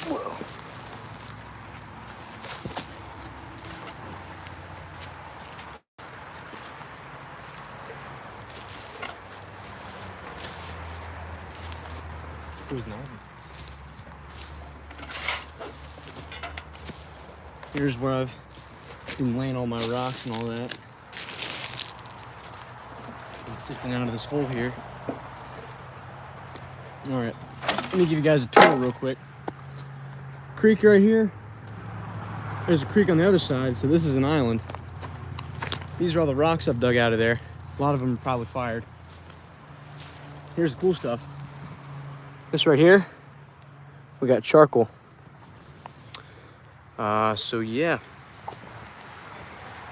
Whoa. Who's not? Here's where I've been laying all my rocks and all that. And sifting out of this hole here. All right, let me give you guys a tour real quick. Creek right here. There's a creek on the other side, so this is an island. These are all the rocks I've dug out of there. A lot of them are probably fired. Here's the cool stuff. This right here, we got charcoal. So yeah,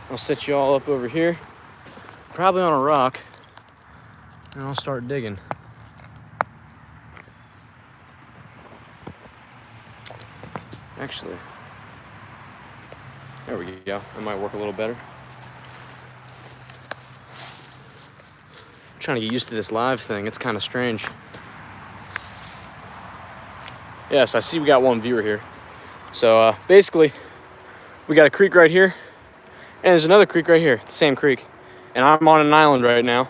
I'll set you all up over here, probably on a rock, and I'll start digging. Actually, there we go. That might work a little better. I'm trying to get used to this live thing. It's kind of strange. Yes, I see we got one viewer here. So basically, we got a creek right here, and there's another creek right here. It's the same creek. And I'm on an island right now.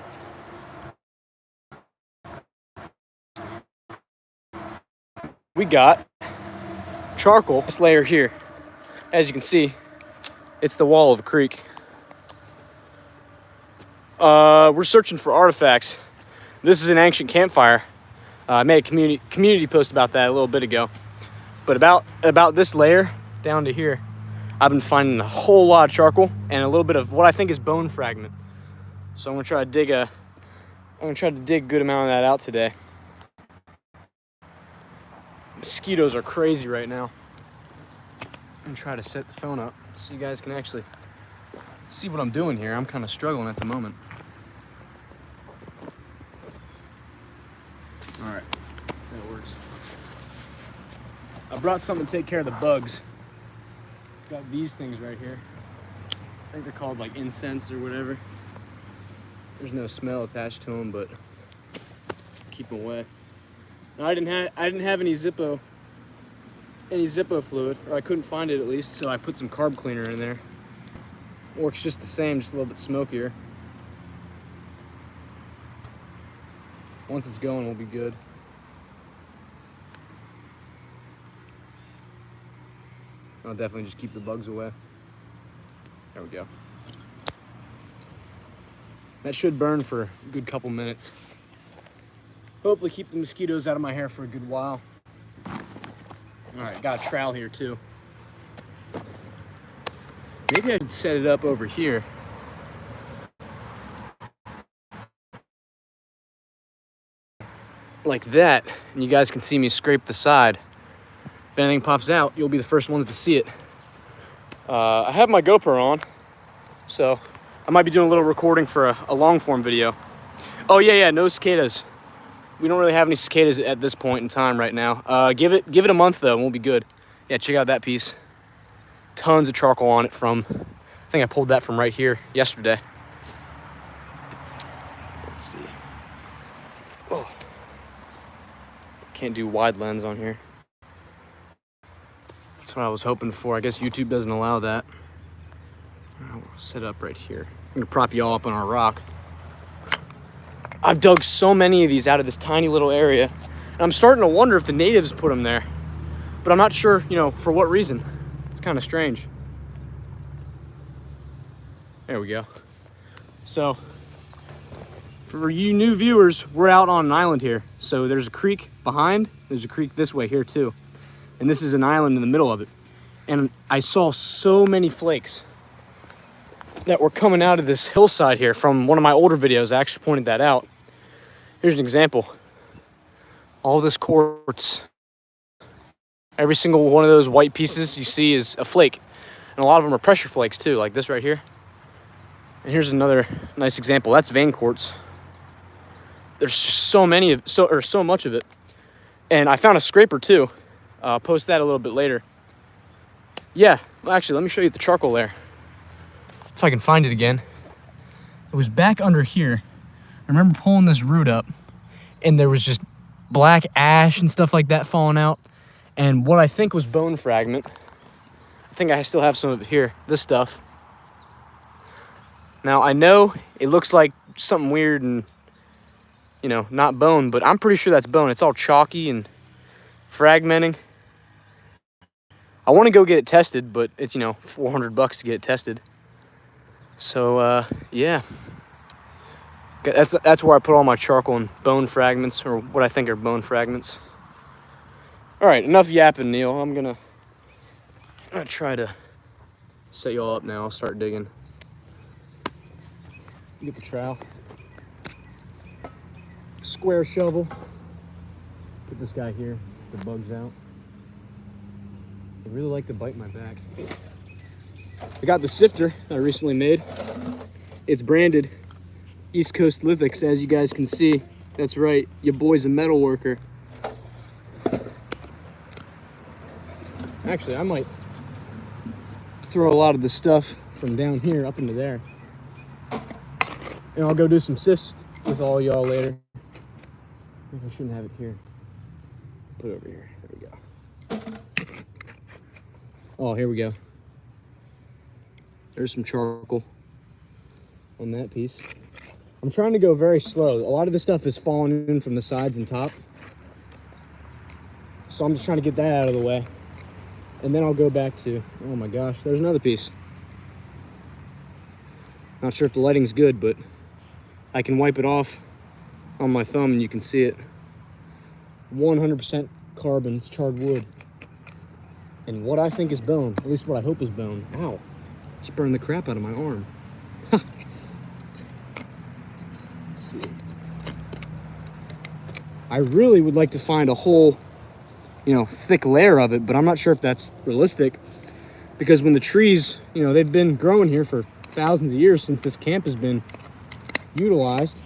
We got charcoal, this layer here. As you can see, it's the wall of a creek. We're searching for artifacts. This is an ancient campfire. I made a community post about that a little bit ago. But about this layer down to here, I've been finding a whole lot of charcoal and a little bit of what I think is bone fragment. So I'm gonna try to dig a good amount of that out today. Mosquitoes are crazy right now. I'm gonna try to set the phone up so you guys can actually see what I'm doing here. I'm kind of struggling at the moment. All right, that works. I brought something to take care of the bugs. Got these things right here. I think they're called like incense or whatever. There's no smell attached to them, but keep them away. Now, I didn't have any Zippo fluid, or I couldn't find it at least, so I put some carb cleaner in there. Works just the same, just a little bit smokier. Once it's going, we'll be good. I'll definitely just keep the bugs away. There we go. That should burn for a good couple minutes. Hopefully keep the mosquitoes out of my hair for a good while. All right, got a trowel here too. Maybe I could set it up over here. Like that, and you guys can see me scrape the side. If anything pops out, you'll be the first ones to see it. I have my GoPro on, so I might be doing a little recording for a long form video. Oh yeah, no cicadas. We don't really have any cicadas at this point in time right now. Give it a month though, and we'll be good. Yeah, check out that piece. Tons of charcoal on it from, I think I pulled that from right here yesterday. Let's see. Oh. Can't do wide lens on here. That's what I was hoping for. I guess YouTube doesn't allow that. I'll set up right here. I'm gonna prop you all up on our rock. I've dug so many of these out of this tiny little area, and I'm starting to wonder if the natives put them there, but I'm not sure, for what reason. It's kind of strange. There we go. So, for you new viewers, we're out on an island here. So there's a creek behind, there's a creek this way here too. And this is an island in the middle of it. And I saw so many flakes that were coming out of this hillside here from one of my older videos. I actually pointed that out. Here's an example. All this quartz. Every single one of those white pieces you see is a flake. And a lot of them are pressure flakes too, like this right here. And here's another nice example. That's vein quartz. There's just so much of it. And I found a scraper too. I'll post that a little bit later. Yeah, well, actually, let me show you the charcoal layer. If I can find it again. It was back under here. I remember pulling this root up, and there was just black ash and stuff like that falling out. And what I think was bone fragment, I think I still have some of it here, this stuff. Now I know it looks like something weird and, you know, not bone, but I'm pretty sure that's bone. It's all chalky and fragmenting. I want to go get it tested, but it's, you know, $400 to get it tested. So yeah, that's where I put all my charcoal and bone fragments, or what I think are bone fragments. All right, enough yapping, Neil. I'm gonna try to set you all up now. I'll start digging. Get the trowel, square shovel. Put this guy here, get the bugs out. They really like to bite my back. I got the sifter I recently made. It's branded East Coast Lithics, as you guys can see. That's right, your boy's a metal worker. Actually, I might throw a lot of the stuff from down here up into there. And I'll go do some sifts with all y'all later. Maybe I shouldn't have it here. Put it over here. There we go. Oh, here we go. There's some charcoal on that piece. I'm trying to go very slow. A lot of this stuff is falling in from the sides and top. So I'm just trying to get that out of the way. And then I'll go back to, oh my gosh, there's another piece. Not sure if the lighting's good, but I can wipe it off on my thumb and you can see it. 100% carbon, it's charred wood. And what I think is bone, at least what I hope is bone. Ow, just burned the crap out of my arm. Let's see. I really would like to find a whole, you know, thick layer of it, but I'm not sure if that's realistic, because when the trees, you know, they've been growing here for thousands of years since this camp has been utilized,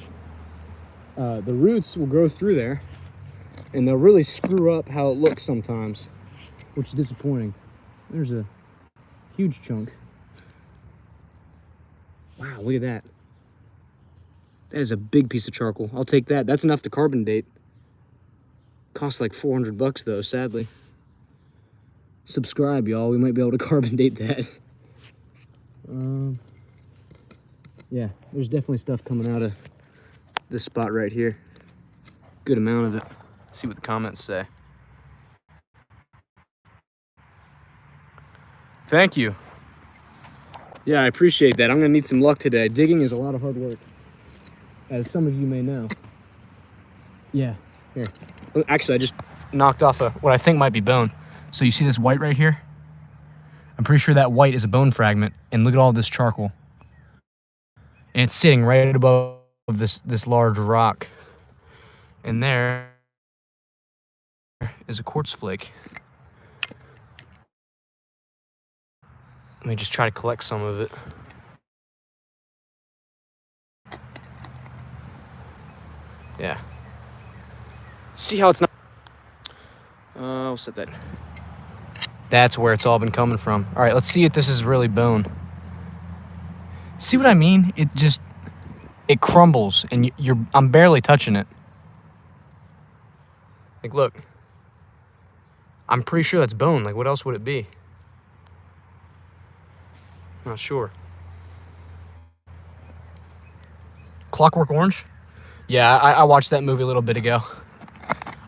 the roots will grow through there and they'll really screw up how it looks sometimes, which is disappointing. There's a huge chunk. Wow, look at that. That is a big piece of charcoal. I'll take that. That's enough to carbon date. Costs like $400 though, sadly. Subscribe, y'all. We might be able to carbon date that. Yeah, there's definitely stuff coming out of this spot right here. Good amount of it. Let's see what the comments say. Thank you. Yeah, I appreciate that. I'm gonna need some luck today. Digging is a lot of hard work, as some of you may know. Yeah, here. Actually, I just knocked off what I think might be bone. So you see this white right here? I'm pretty sure that white is a bone fragment. And look at all this charcoal. And it's sitting right above this large rock. And there is a quartz flake. Let me just try to collect some of it. Yeah. See how it's not... I'll set that. That's where it's all been coming from. All right, let's see if this is really bone. See what I mean? It crumbles, and I'm barely touching it. Like, look. I'm pretty sure that's bone. Like, what else would it be? Not sure. Clockwork Orange? Yeah, I watched that movie a little bit ago.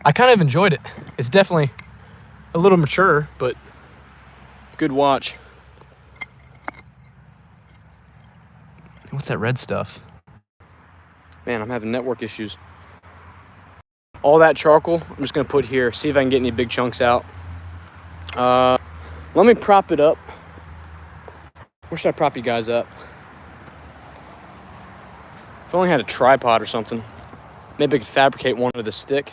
I kind of enjoyed it. It's definitely a little mature, but good watch. What's that red stuff? Man, I'm having network issues. All that charcoal, I'm just gonna put here, see if I can get any big chunks out. Let me prop it up. Where should I prop you guys up? If I only had a tripod or something, maybe I could fabricate one with a stick.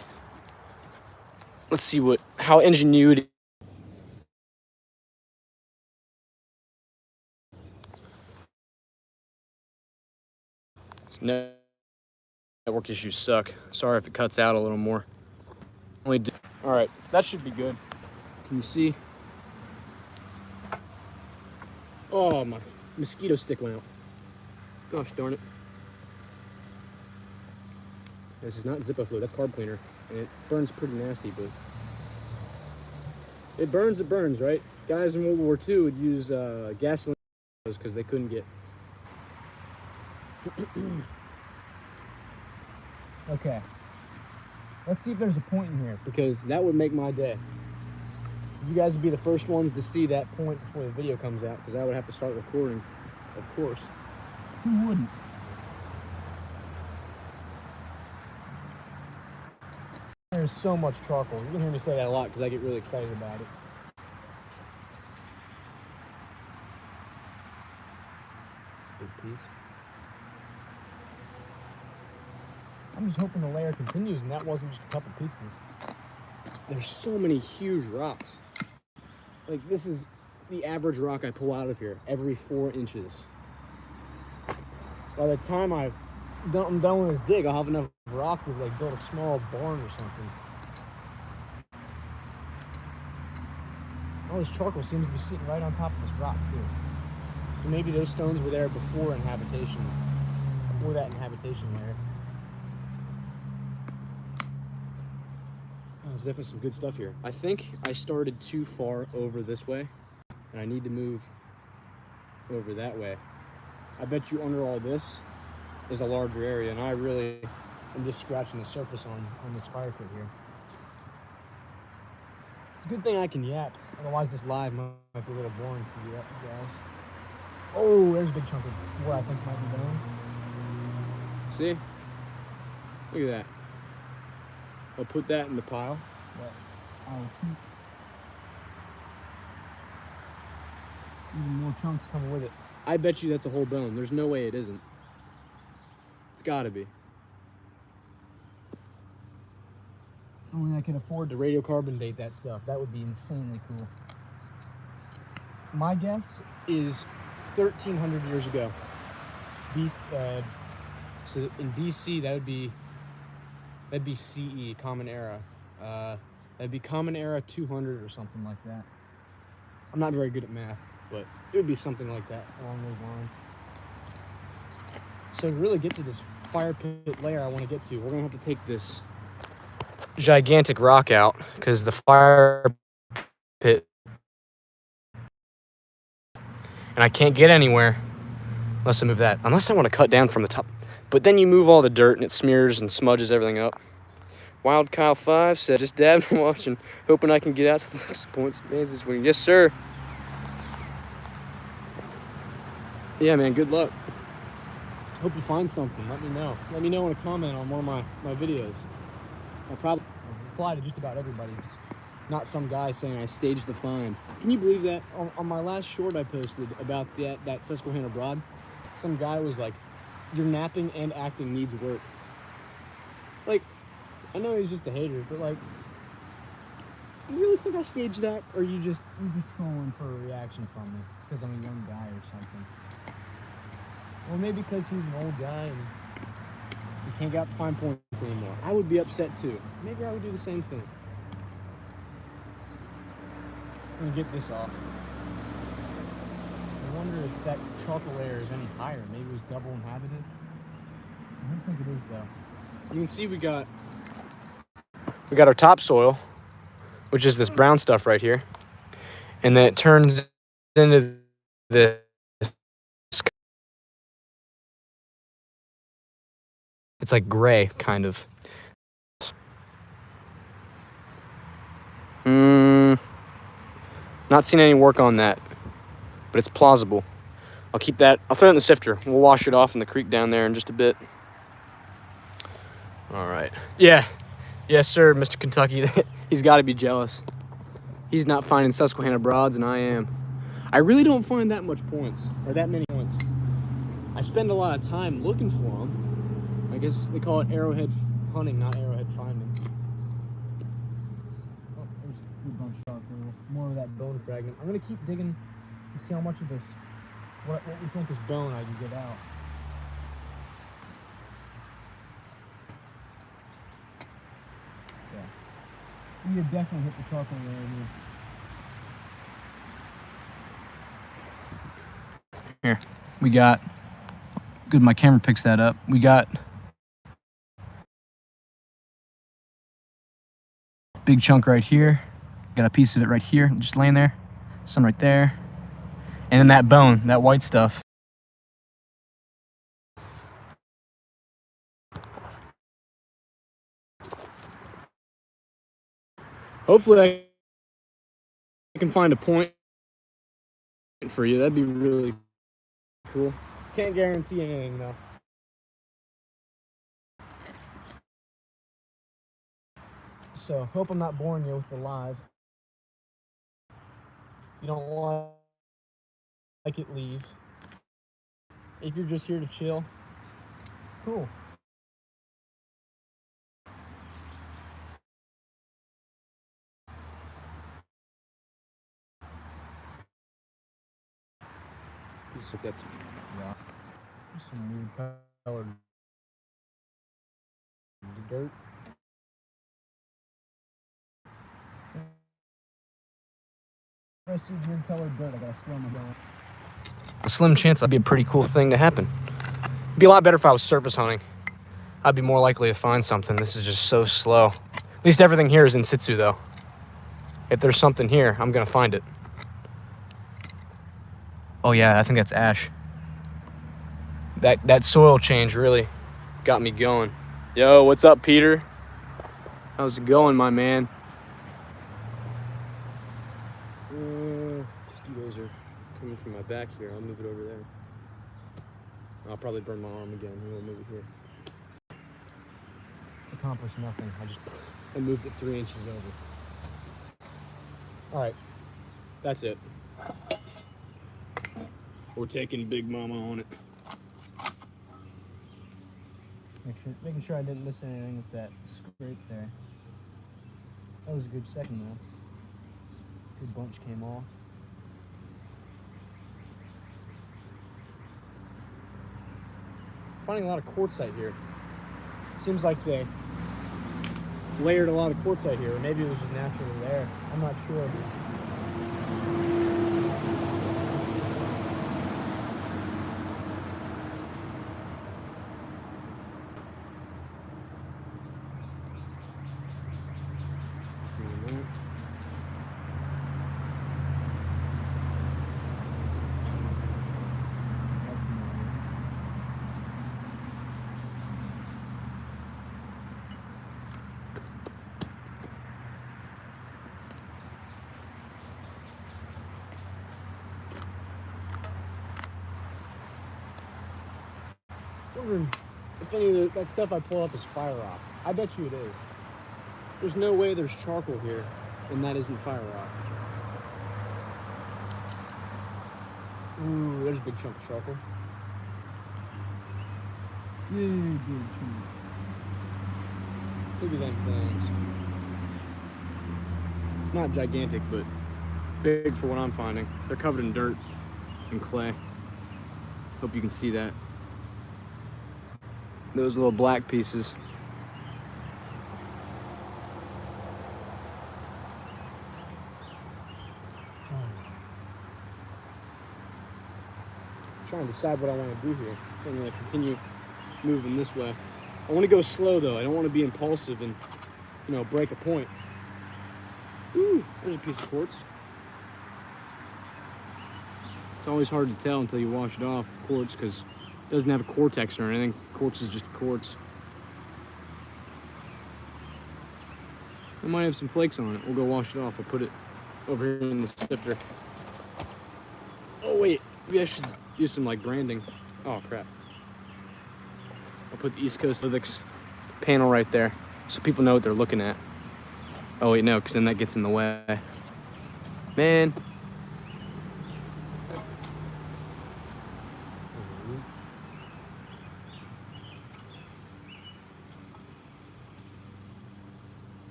Let's see how ingenuity. Network issues suck. Sorry if it cuts out a little more. All right, that should be good. Can you see? Oh, my mosquito stick went out. Gosh darn it. This is not Zippo fluid, that's carb cleaner. And it burns pretty nasty, but It burns, right? Guys in World War II would use gasoline because they couldn't get. Okay. Let's see if there's a point in here, because that would make my day. You guys would be the first ones to see that point before the video comes out, because I would have to start recording, of course. Who wouldn't? There's so much charcoal. You can hear me say that a lot because I get really excited about it. Big piece. I'm just hoping the layer continues and that wasn't just a couple pieces. There's so many huge rocks. Like, this is the average rock I pull out of here every 4 inches. By the time I'm done with this dig, I'll have enough rock to like build a small barn or something. All this charcoal seems to be sitting right on top of this rock too. So maybe those stones were there before inhabitation, before that inhabitation layer. Oh, there's definitely some good stuff here. I think I started too far over this way, and I need to move over that way. I bet you under all this is a larger area, and I really am just scratching the surface on this fire pit here. It's a good thing I can yap, otherwise this live might be a little boring for you guys. Oh, there's a big chunk of what I think might be bone. See? Look at that. I'll put that in the pile. But I'll keep even more chunks coming with it. I bet you that's a whole bone. There's no way it isn't. It's gotta be. If only I could afford to radiocarbon date that stuff. That would be insanely cool. My guess is 1,300 years ago. So in BC, that'd be CE, Common Era. That'd be Common Era 200 or something like that. I'm not very good at math, but it would be something like that along those lines. So to really get to this fire pit layer I want to get to, we're gonna have to take this gigantic rock out, because the fire pit, and I can't get anywhere unless I move that, unless I want to cut down from the top. But then you move all the dirt and it smears and smudges everything up. Wild Kyle 5 said, just dabbing and watching, hoping I can get out to the points bands this week. Yes, sir. Yeah, man, good luck. Hope you find something. Let me know. Let me know in a comment on one of my videos. I'll probably reply to just about everybody. It's not some guy saying I staged the find. Can you believe that? On my last short I posted about that Susquehanna Broad, some guy was like, your napping and acting needs work. Like, I know he's just a hater, but like, you really think I staged that? Or you're just trolling for a reaction from me because I'm a young guy or something? Or maybe because he's an old guy and he can't find points anymore. I would be upset too. Maybe I would do the same thing. I'm gonna get this off. I wonder if that charcoal layer is any higher. Maybe it was double inhabited. I don't think it is though. You can see we got our topsoil, which is this brown stuff right here, and then it turns into this. It's like gray, kind of. Not seeing any work on that, but it's plausible. I'll keep that. I'll throw it in the sifter. We'll wash it off in the creek down there in just a bit. All right. Yeah. Yes, sir, Mr. Kentucky. He's got to be jealous. He's not finding Susquehanna Broads, and I am. I really don't find that much points, or that many points. I spend a lot of time looking for them. I guess they call it arrowhead hunting, not arrowhead finding. Oh, there's a good bunch of charcoal. More of that bone fragment. I'm going to keep digging and see how much of this, what we think is bone, I can get out. Yeah. We have definitely hit the charcoal layer here. Here, we got, good, my camera picks that up. We got big chunk right here. Got a piece of it right here, just laying there. Some right there. And then that bone, that white stuff. Hopefully I can find a point for you. That'd be really cool. Can't guarantee anything though. So hope I'm not boring you with the live. You don't like it, leave. If you're just here to chill, cool. So if that's rock, some weird colored dirt. If I see weird colored dirt, I gotta slow my down. A slim chance that'd be a pretty cool thing to happen. It'd be a lot better if I was surface hunting. I'd be more likely to find something. This is just so slow. At least everything here is in situ though. If there's something here, I'm gonna find it. Oh yeah, I think that's ash. That soil change really got me going. Yo, what's up, Peter? How's it going, my man? Mosquitoes are coming from my back here. I'll move it over there. I'll probably burn my arm again. We'll move it here. Accomplished nothing. I moved it 3 inches over. All right, that's it. We're taking Big Mama on it. Making sure I didn't miss anything with that scrape there. That was a good section though. Good bunch came off. Finding a lot of quartzite here. Seems like they layered a lot of quartzite here, or maybe it was just naturally there. I'm not sure. Wondering if any of that stuff I pull up is fire rock. I bet you it is. There's no way there's charcoal here and that isn't fire rock. Ooh, there's a big chunk of charcoal. Yeah, big chunk. Look at them things. Not gigantic, but big for what I'm finding. They're covered in dirt and clay. Hope you can see that. Those little black pieces. I'm trying to decide what I want to do here. I'm going to continue moving this way. I want to go slow though. I don't want to be impulsive and, you know, break a point. Ooh, there's a piece of quartz. It's always hard to tell until you wash it off with quartz because it doesn't have a cortex or anything. Quartz is just quartz. It might have some flakes on it. We'll go wash it off. I'll put it over here in the sifter. Oh wait, maybe I should use some like branding. Oh crap. I'll put the East Coast Lithics panel right there so people know what they're looking at. Oh wait, no, because then that gets in the way. Man.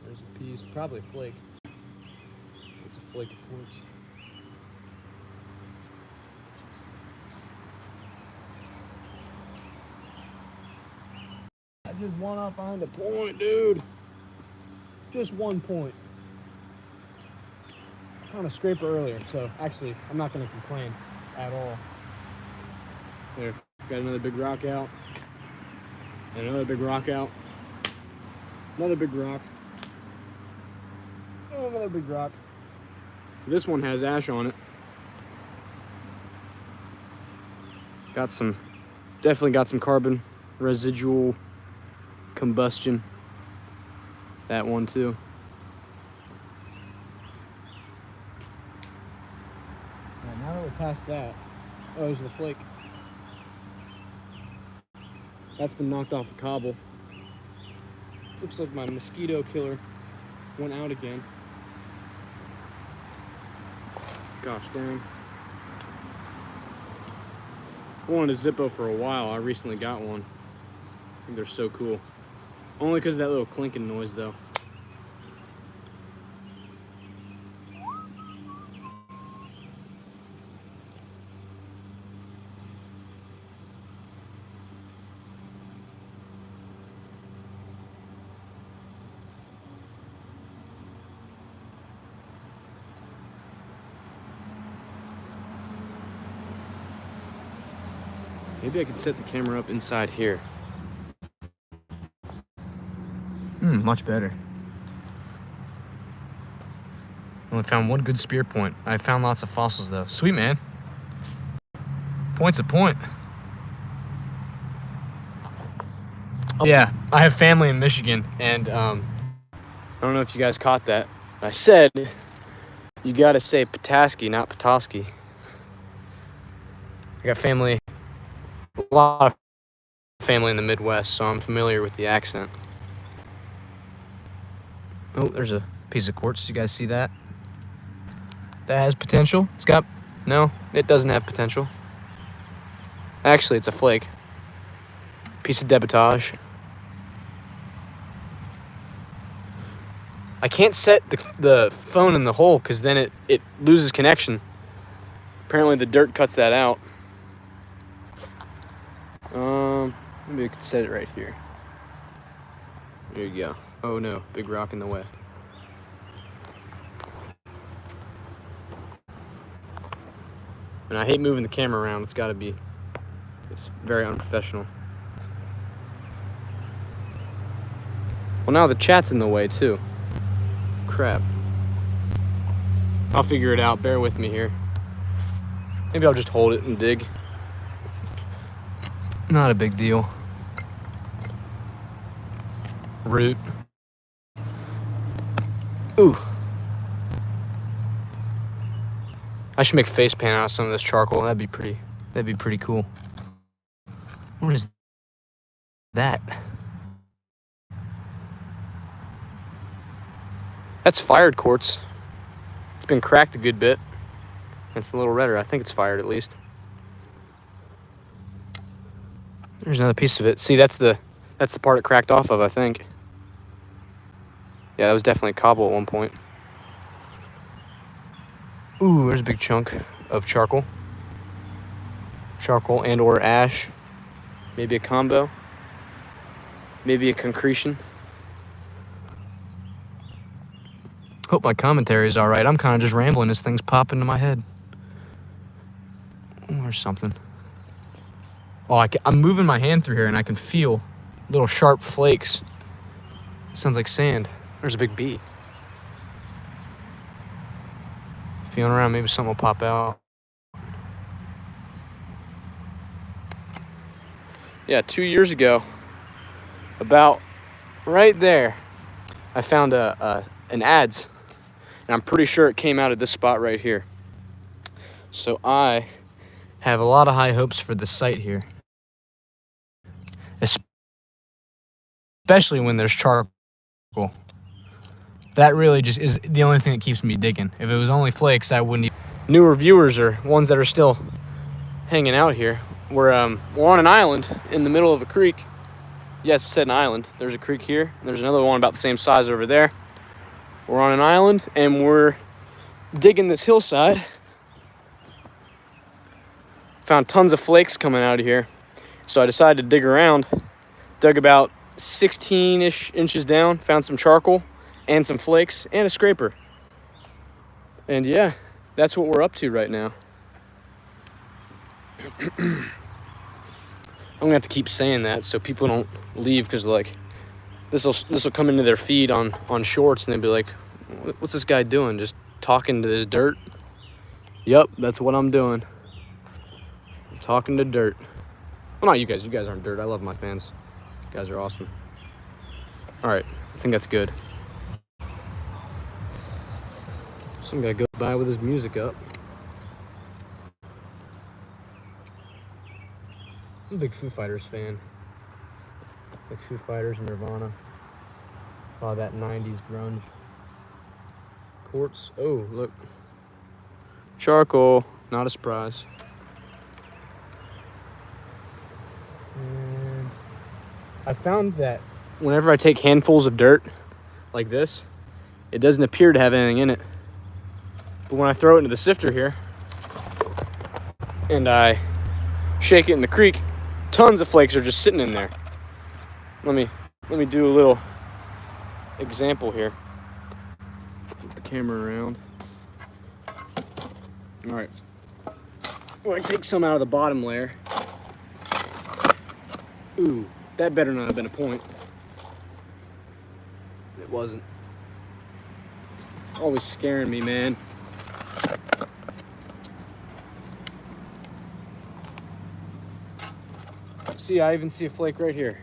There's a piece, probably a flake. It's a flake of quartz. I just want to find a point, dude. Just 1 point. I found a scraper earlier, so actually, I'm not going to complain at all. There, got another big rock out. And another big rock out. Another big rock. And another big rock. This one has ash on it. Definitely got some carbon residual combustion. That one too. Right, now that we're past that, oh, there's the flake. That's been knocked off the cobble. Looks like my mosquito killer went out again. Gosh dang. I wanted a Zippo for a while. I recently got one. I think they're so cool. Only because of that little clinking noise though. Maybe I could set the camera up inside here. Much better. Only found one good spear point. I found lots of fossils though. Sweet, man. Point's a point. Oh, yeah, I have family in Michigan, and I don't know if you guys caught that. I said you gotta say Petoskey, not Petoskey. I got family, a lot of family in the Midwest, so I'm familiar with the accent. Oh, there's a piece of quartz. You guys see that? That has potential. No, it doesn't have potential. Actually, it's a flake. Piece of debitage. I can't set the phone in the hole because then it loses connection. Apparently the dirt cuts that out. Maybe we could set it right here. There you go. Oh no, big rock in the way. And I hate moving the camera around. It's very unprofessional. Well, now the chat's in the way too. Crap. I'll figure it out. Bear with me here. Maybe I'll just hold it and dig. Not a big deal. Root. Ooh. I should make face paint out of some of this charcoal. That'd be pretty cool. What is that? That's fired quartz. It's been cracked a good bit. It's a little redder. I think it's fired at least. There's another piece of it. See, that's the part it cracked off of, I think. Yeah, that was definitely cobble at one point. Ooh, there's a big chunk of charcoal. Charcoal and or ash. Maybe a combo. Maybe a concretion. Hope my commentary is all right. I'm kind of just rambling as things pop into my head. Oh, there's something. Oh, I'm moving my hand through here and I can feel little sharp flakes. Sounds like sand. There's a big bee. Feeling around, maybe something will pop out. Yeah, 2 years ago, about right there, I found an adze. And I'm pretty sure it came out of this spot right here. So I have a lot of high hopes for this site here. Especially when there's charcoal. That really just is the only thing that keeps me digging. If it was only flakes, I wouldn't even... Newer viewers or ones that are still hanging out here. We're on an island in the middle of a creek. Yes, I said an island. There's a creek here. And there's another one about the same size over there. We're on an island and we're digging this hillside. Found tons of flakes coming out of here. So I decided to dig around. Dug about 16-ish inches down. Found some charcoal and some flakes and a scraper. And yeah, that's what we're up to right now. I'm gonna have to keep saying that so people don't leave, because like this will come into their feed on shorts and they'll be like, what's this guy doing? Just talking to this dirt. Yep, that's what I'm doing. I'm talking to dirt. Well, not you guys. You guys aren't dirt. I love my fans. You guys are awesome. All right, I think that's good. Some guy goes by with his music up. I'm a big Foo Fighters fan. Like Foo Fighters and Nirvana. A lot of that 90s grunge. Quartz. Oh, look. Charcoal. Not a surprise. And I found that whenever I take handfuls of dirt like this, it doesn't appear to have anything in it. But when I throw it into the sifter here and I shake it in the creek, tons of flakes are just sitting in there. Let me do a little example here. Flip the camera around. All right. Well, I take some out of the bottom layer. Ooh, that better not have been a point. It wasn't. Always scaring me, man. See, I even see a flake right here.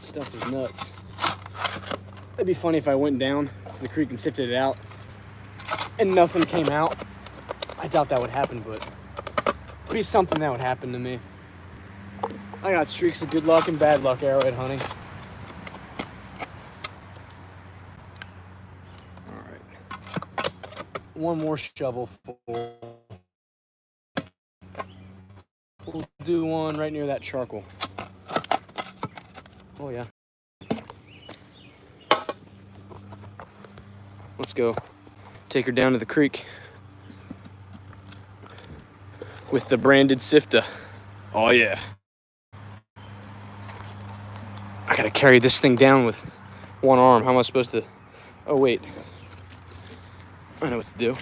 Stuff is nuts. It'd be funny if I went down to the creek and sifted it out and nothing came out. I doubt that would happen, but it'd be something that would happen to me. I got streaks of good luck and bad luck arrowhead hunting. All right. One more shovel full. We'll do one right near that charcoal. Oh yeah. Let's go take her down to the creek with the branded sifter. Oh yeah. I gotta carry this thing down with one arm. How am I supposed to? Oh wait. I know what to do.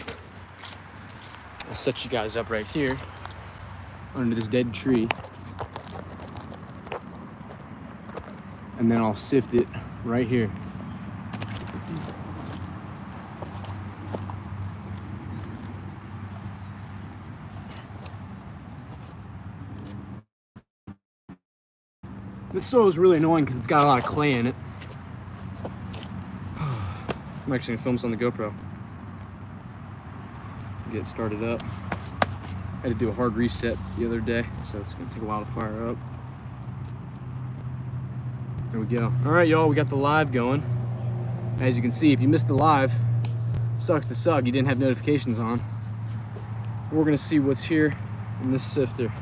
I'll set you guys up right here under this dead tree. And then I'll sift it right here. This soil is really annoying because it's got a lot of clay in it. I'm actually gonna film this on the GoPro. Get it started up. I had to do a hard reset the other day, so it's gonna take a while to fire up. There we go. All right, y'all, we got the live going. As you can see, if you missed the live, sucks to suck, you didn't have notifications on. We're gonna see what's here in this sifter.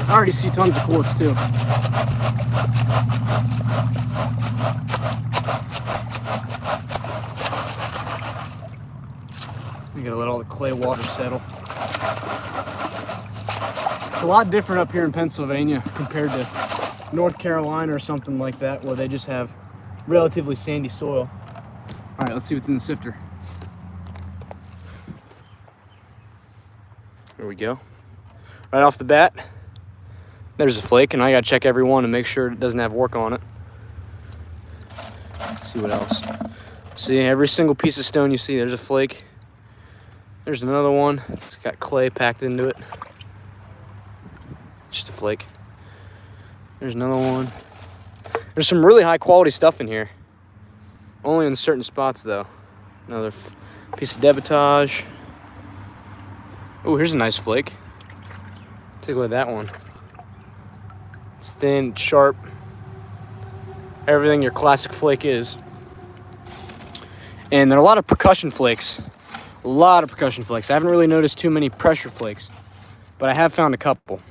I already see tons of quartz too. We gotta let all the clay water settle. It's a lot different up here in Pennsylvania compared to North Carolina or something like that, where they just have relatively sandy soil. All right, let's see what's in the sifter. There we go. Right off the bat, there's a flake, and I gotta check every one to make sure it doesn't have work on it. Let's see what else. See, every single piece of stone you see, there's a flake. There's another one. It's got clay packed into it. Just a flake. There's another one. There's some really high quality stuff in here. Only in certain spots though. Another piece of debitage. Oh, here's a nice flake. Take a look at that one. It's thin, sharp. Everything your classic flake is. And there are a lot of percussion flakes. A lot of percussion flakes. I haven't really noticed too many pressure flakes, but I have found a couple,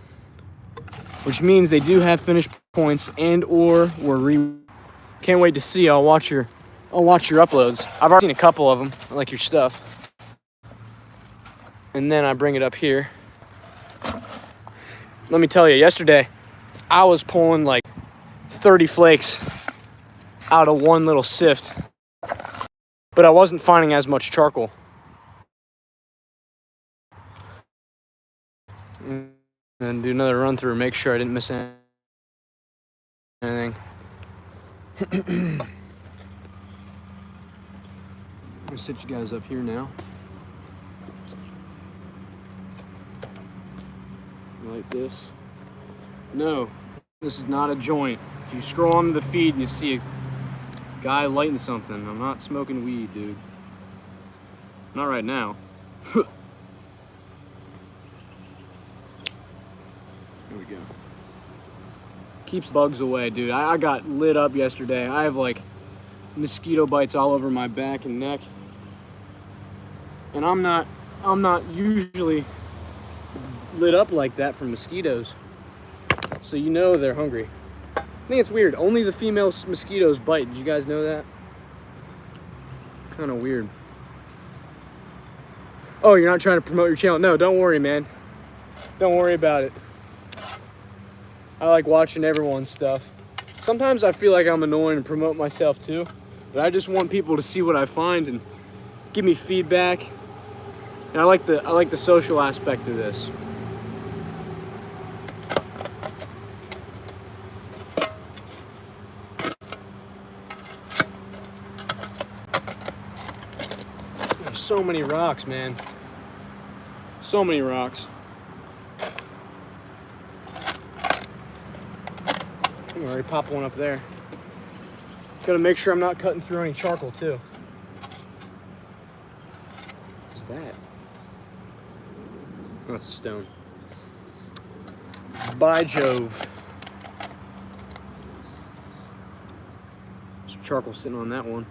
which means they do have finished points and or were Can't wait to see. I'll watch your uploads. I've already seen a couple of them. I like your stuff. And then I bring it up here. Let me tell you, yesterday I was pulling like 30 flakes out of one little sift, but I wasn't finding as much charcoal. And then do another run through, make sure I didn't miss anything. I'm gonna sit you guys up here now. Like this. No, this is not a joint. If you scroll on the feed and you see a guy lighting something, I'm not smoking weed, dude. Not right now. Here we go. Keeps bugs away, dude. I got lit up yesterday. I have like mosquito bites all over my back and neck. And I'm not usually lit up like that from mosquitoes. So you know they're hungry. I think it's weird. Only the female mosquitoes bite. Did you guys know that? Kind of weird. Oh, you're not trying to promote your channel? No, don't worry, man. Don't worry about it. I like watching everyone's stuff. Sometimes I feel like I'm annoying and promote myself too, but I just want people to see what I find and give me feedback. And I like the social aspect of this. There's so many rocks, man. So many rocks. I'm already pop one up there. Gotta make sure I'm not cutting through any charcoal too. What's that? Oh, it's a stone. By Jove. Some charcoal sitting on that one.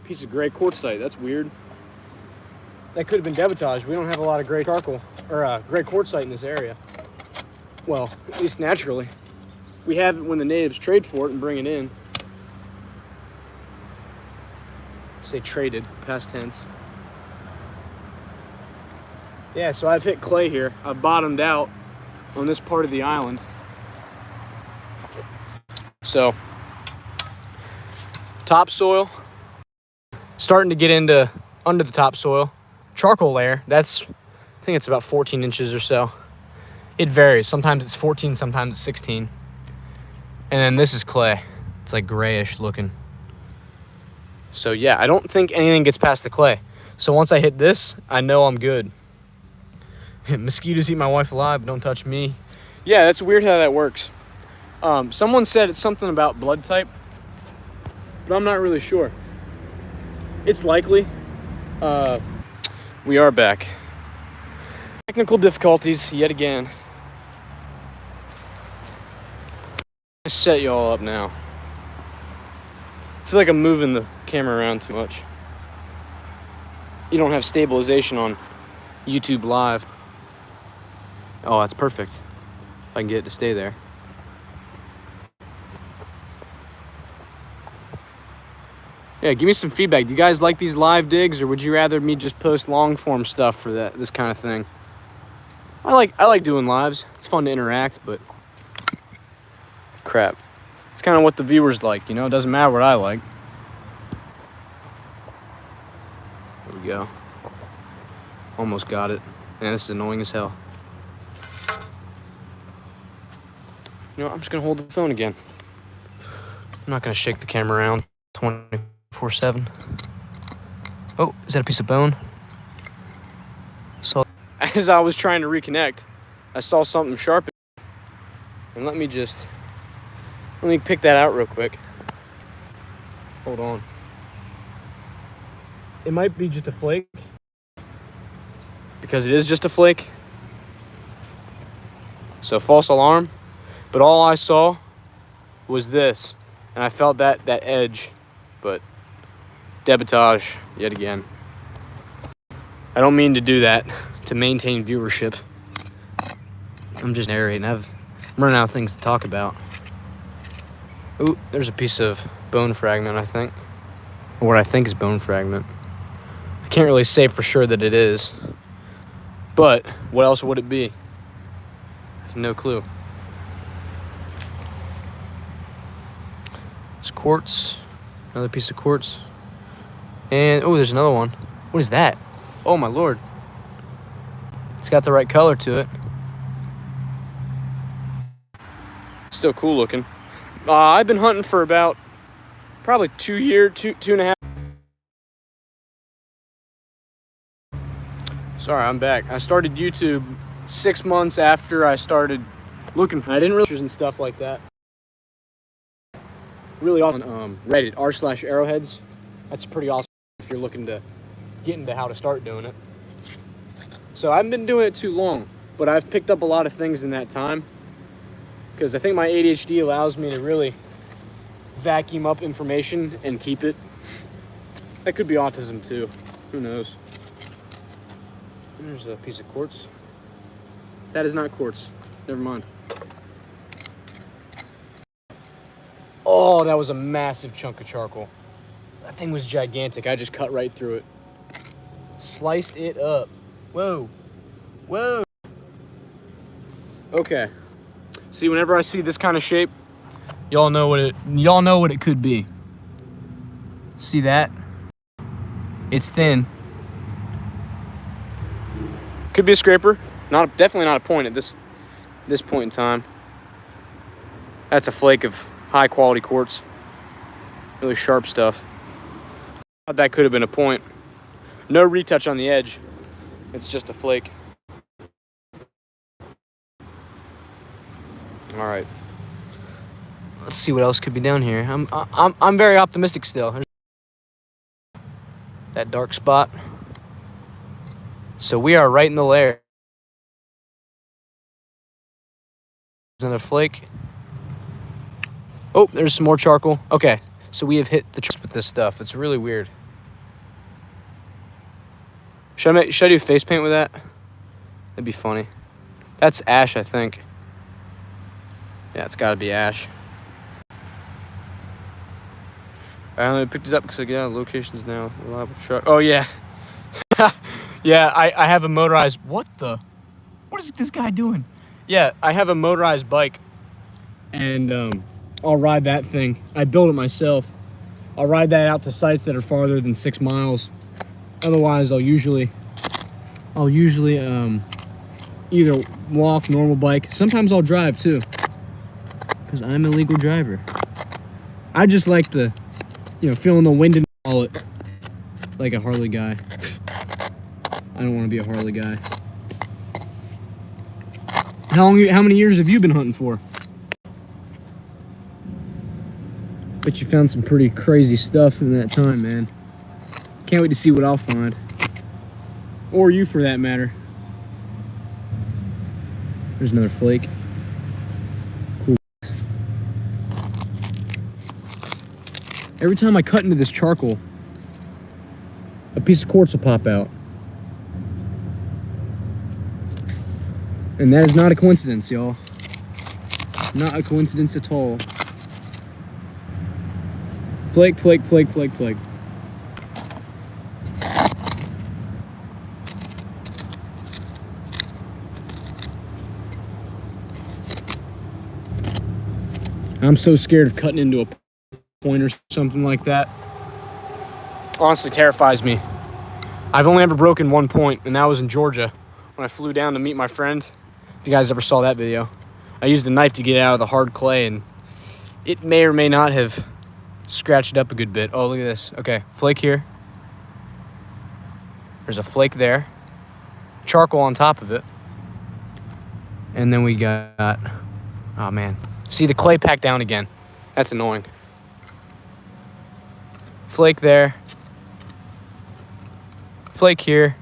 Piece of gray quartzite. That's weird. That could have been debitage. We don't have a lot of gray charcoal or gray quartzite in this area. Well, at least naturally. We have it when the natives trade for it and bring it in. Say traded, past tense. Yeah, so I've hit clay here. I've bottomed out on this part of the island. So, topsoil. Starting to get into under the topsoil. Charcoal layer, I think it's about 14 inches or so. It varies. Sometimes it's 14, sometimes it's 16. And then this is clay. It's like grayish looking. So yeah, I don't think anything gets past the clay. So once I hit this, I know I'm good. Mosquitoes eat my wife alive, but don't touch me. Yeah, that's weird how that works. Someone said it's something about blood type, but I'm not really sure. It's likely. We are back. Technical difficulties yet again. Let's set y'all up now. I feel like I'm moving the camera around too much. You don't have stabilization on YouTube Live. Oh, that's perfect. If I can get it to stay there. Yeah, give me some feedback. Do you guys like these live digs, or would you rather me just post long form stuff for this kind of thing? I like doing lives. It's fun to interact, but crap. It's kind of what the viewers like, you know? It doesn't matter what I like. There we go. Almost got it. Man, this is annoying as hell. You know, I'm just gonna hold the phone again. I'm not gonna shake the camera around 24/7. Oh, is that a piece of bone? So, as I was trying to reconnect, I saw something sharp. And let me pick that out real quick. Hold on. It might be just a flake. Because it is just a flake. So false alarm. But all I saw was this. And I felt that edge. But debitage yet again. I don't mean to do that to maintain viewership. I'm just narrating. I'm running out of things to talk about. Ooh, there's a piece of bone fragment, I think. Or what I think is bone fragment. I can't really say for sure that it is. But what else would it be? I have no clue. It's quartz. Another piece of quartz. And, oh, there's another one. What is that? Oh, my lord. It's got the right color to it. Still cool looking. I've been hunting for about probably 2 years, two and a half. Sorry, I'm back. I started YouTube 6 months after I started looking for. I didn't really and stuff like that. Really awesome on Reddit r/arrowheads. That's pretty awesome if you're looking to get into how to start doing it. So I haven't been doing it too long, but I've picked up a lot of things in that time because I think my ADHD allows me to really vacuum up information and keep it. That could be autism too. Who knows? There's a piece of quartz. That is not quartz. Never mind. Oh, that was a massive chunk of charcoal. That thing was gigantic. I just cut right through it. Sliced it up. Whoa. Whoa. Okay. See, whenever I see this kind of shape, y'all know what it could be. See that? It's thin. Could be a scraper. Definitely not a point at this point in time. That's a flake of high quality quartz. Really sharp stuff. That could have been a point. No retouch on the edge. It's just a flake. All right. Let's see what else could be down here. I'm very optimistic still. There's that dark spot. So we are right in the lair. Another flake. Oh, there's some more charcoal. Okay, so we have hit the with this stuff. It's really weird. Should I do face paint with that? That'd be funny. That's ash, I think. Yeah, it's got to be ash. I only picked it up because I get out of locations now. Reliable truck. Oh yeah. Yeah, I have a motorized. What is this guy doing? Yeah, I have a motorized bike, and I'll ride that thing. I built it myself. I'll ride that out to sites that are farther than 6 miles. Otherwise, I'll usually either walk, normal bike. Sometimes I'll drive too, because I'm a legal driver. I just like the, feeling the wind and all it, like a Harley guy. I don't want to be a Harley guy. How many years have you been hunting for? Bet you found some pretty crazy stuff in that time, man. Can't wait to see what I'll find. Or you, for that matter. There's another flake. Cool. Every time I cut into this charcoal, a piece of quartz will pop out. And that is not a coincidence, y'all. Not a coincidence at all. Flake, flake, flake, flake, flake. I'm so scared of cutting into a point or something like that. Honestly, terrifies me. I've only ever broken one point, and that was in Georgia when I flew down to meet my friend. If you guys ever saw that video. I used a knife to get out of the hard clay, and it may or may not have scratched it up a good bit. Oh, look at this. Okay, flake here. There's a flake there. Charcoal on top of it. And then we got, oh man. See, the clay packed down again. That's annoying. Flake there. Flake here.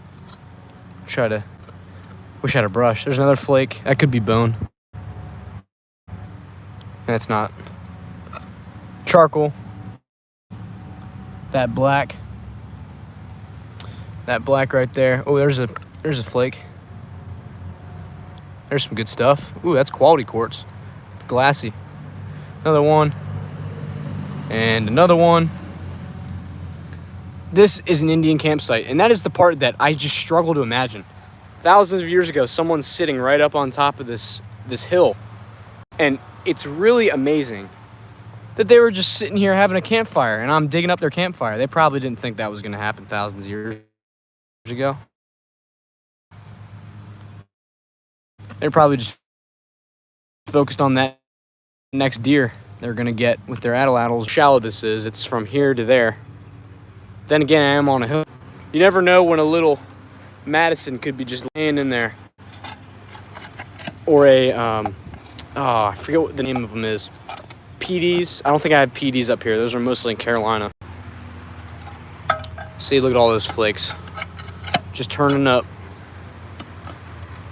Wish I had a brush. There's another flake. That could be bone. And it's not. Charcoal. That black. That black right there. Oh, there's a flake. There's some good stuff. Ooh, that's quality quartz. Glassy. Another one. And another one. This is an Indian campsite, and that is the part that I just struggle to imagine. Thousands of years ago, someone's sitting right up on top of this hill. And it's really amazing that they were just sitting here having a campfire, and I'm digging up their campfire. They probably didn't think that was going to happen thousands of years ago. They're probably just focused on that next deer they're gonna get with their atlatls. How shallow this is, it's from here to there. Then again, I am on a hill. You never know when a little Madison could be just laying in there. Or a, I forget what the name of them is. PDs. I don't think I have PDs up here. Those are mostly in Carolina. See, look at all those flakes. Just turning up.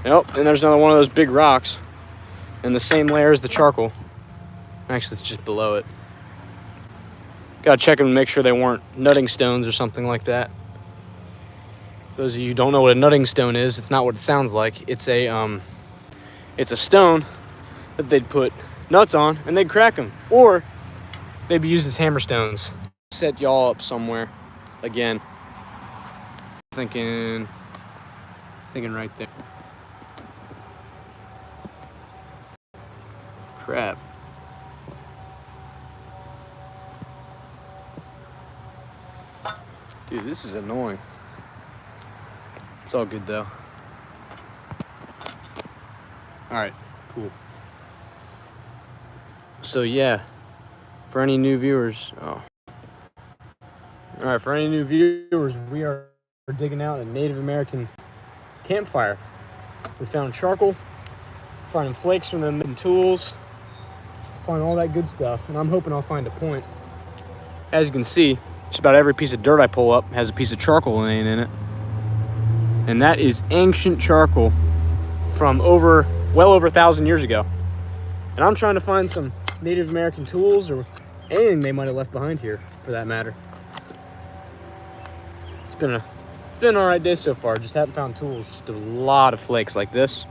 Yep, and there's another one of those big rocks. And the same layer as the charcoal. Actually, it's just below it. Gotta check them and make sure they weren't nutting stones or something like that. For those of you who don't know what a nutting stone is, it's not what it sounds like. It's a stone that they'd put nuts on and they'd crack them. Or they'd be used as hammer stones. Set y'all up somewhere. Again. Thinking right there. Crap. Dude, this is annoying. It's all good though. Alright, cool. So yeah, for any new viewers, Alright, for any new viewers, we are digging out a Native American campfire. We found charcoal, finding flakes from them and tools, find all that good stuff, and I'm hoping I'll find a point. As you can see, just about every piece of dirt I pull up has a piece of charcoal laying in it. And that is ancient charcoal from well over 1,000 years ago. And I'm trying to find some Native American tools or anything they might have left behind here, for that matter. It's been an alright day so far, just haven't found tools. Just a lot of flakes like this.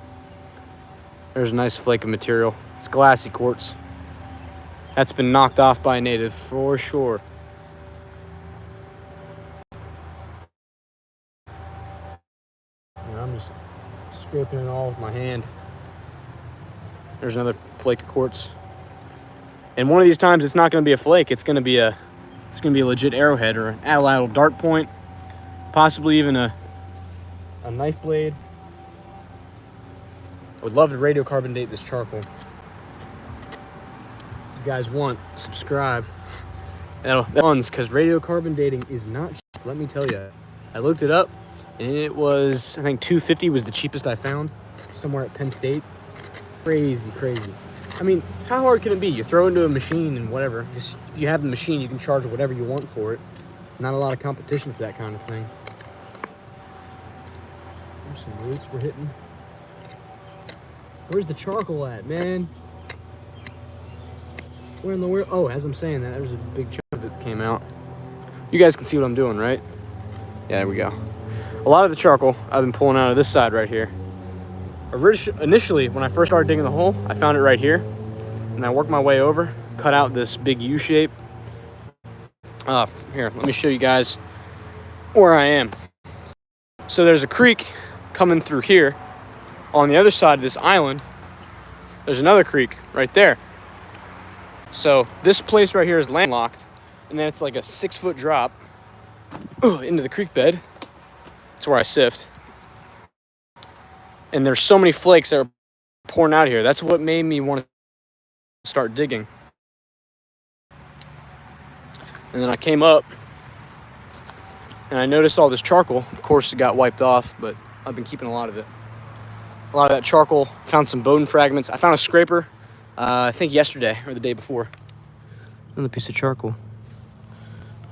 There's a nice flake of material. It's glassy quartz. That's been knocked off by a native for sure. And I'm just scraping it all with my hand. There's another flake of quartz. And one of these times it's not going to be a flake, it's going to be a legit arrowhead or an atlatl dart point, possibly even a knife blade. I would love to radiocarbon date this charcoal. If you guys want, subscribe. That one's because radiocarbon dating is not cheap, let me tell you. I looked it up and it was, I think $250 was the cheapest I found somewhere at Penn State. Crazy. I mean, how hard can it be? You throw into a machine and whatever. Just, if you have the machine, you can charge whatever you want for it. Not a lot of competition for that kind of thing. There's some roots we're hitting. Where's the charcoal at, man? Where in the world? Oh, as I'm saying that, there's a big chunk of it that came out. You guys can see what I'm doing, right? Yeah, there we go. A lot of the charcoal I've been pulling out of this side right here. Initially, when I first started digging the hole, I found it right here. And I worked my way over, cut out this big U shape. Here, let me show you guys where I am. So there's a creek coming through here. On the other side of this island, there's another creek right there. So this place right here is landlocked, and then it's like a 6-foot drop into the creek bed. That's where I sift. And there's so many flakes that are pouring out here. That's what made me want to start digging. And then I came up and I noticed all this charcoal. Of course, it got wiped off, but I've been keeping a lot of it. A lot of that charcoal. Found some bone fragments. I found a scraper, I think yesterday or the day before. Another piece of charcoal.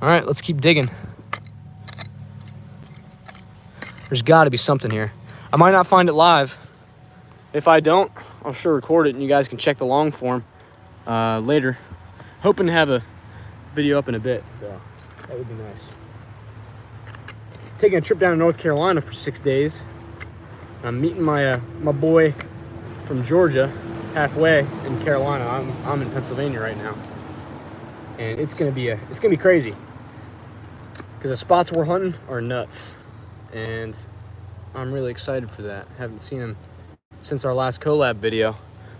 All right, let's keep digging. There's got to be something here. I might not find it live. If I don't, I'll sure record it and you guys can check the long form later. Hoping to have a video up in a bit, so that would be nice. Taking a trip down to North Carolina for 6 days. I'm meeting my boy from Georgia halfway in Carolina. I'm in Pennsylvania right now, and it's gonna be crazy because the spots we're hunting are nuts, and I'm really excited for that. Haven't seen him since our last collab video.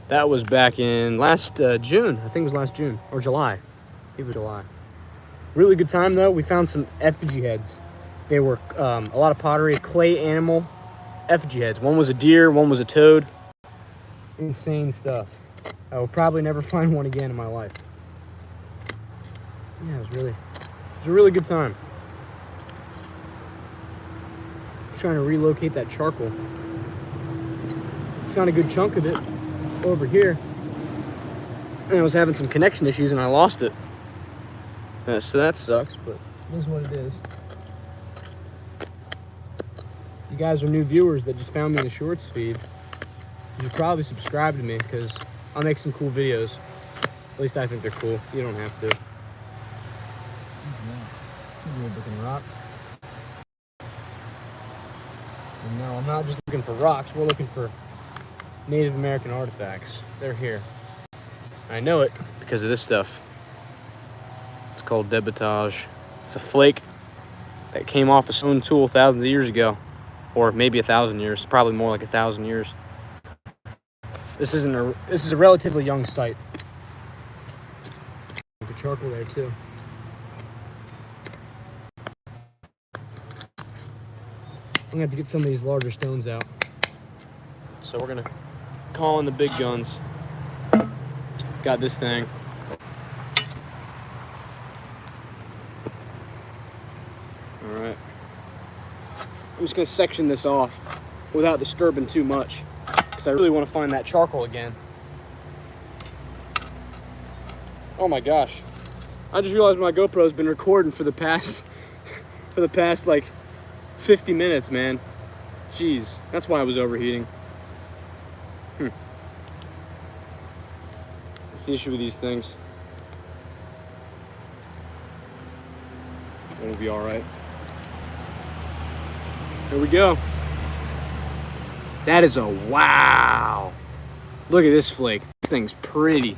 That was back in last June. I think it was last June or July. It was July. Really good time though. We found some effigy heads. They were a lot of pottery, clay animal effigy heads. One was a deer, one was a toad. Insane stuff. I will probably never find one again in my life. Yeah, it was a really good time. Just trying to relocate that charcoal. Found a good chunk of it over here. And I was having some connection issues and I lost it. So that sucks, but it is what it is. You guys are new viewers that just found me in the shorts feed. You should probably subscribe to me because I'll make some cool videos. At least I think they're cool. You don't have to. It's a weird looking rock. And no, I'm not just looking for rocks. We're looking for Native American artifacts. They're here. I know it because of this stuff. It's called debitage. It's a flake that came off a stone tool thousands of years ago. Or maybe 1,000 years. Probably more like 1,000 years. This is a relatively young site. Look at charcoal there too. I'm gonna have to get some of these larger stones out. So we're gonna call in the big guns. Got this thing. All right. I'm just gonna section this off without disturbing too much because I really want to find that charcoal again. Oh my gosh. I just realized my GoPro's been recording for the past like 50 minutes, man. Jeez, that's why I was overheating. That's the issue with these things. It'll be all right. Here we go. That is a wow. Look at this flake. This thing's pretty.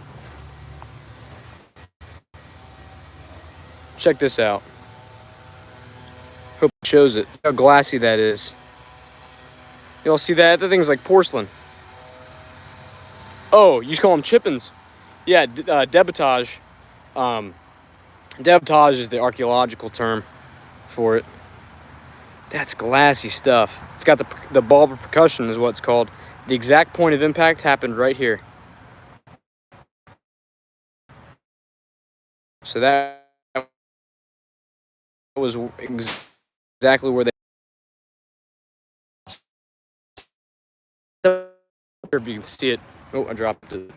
Check this out. Hope it shows it. How glassy that is. Y'all see that? That thing's like porcelain. Oh, you just call them chippins. Yeah, debitage. Debitage is the archaeological term for it. That's glassy stuff. It's got the bulb of percussion is what it's called. The exact point of impact happened right here. So that was exactly where they... If you can see it. Oh, I dropped it.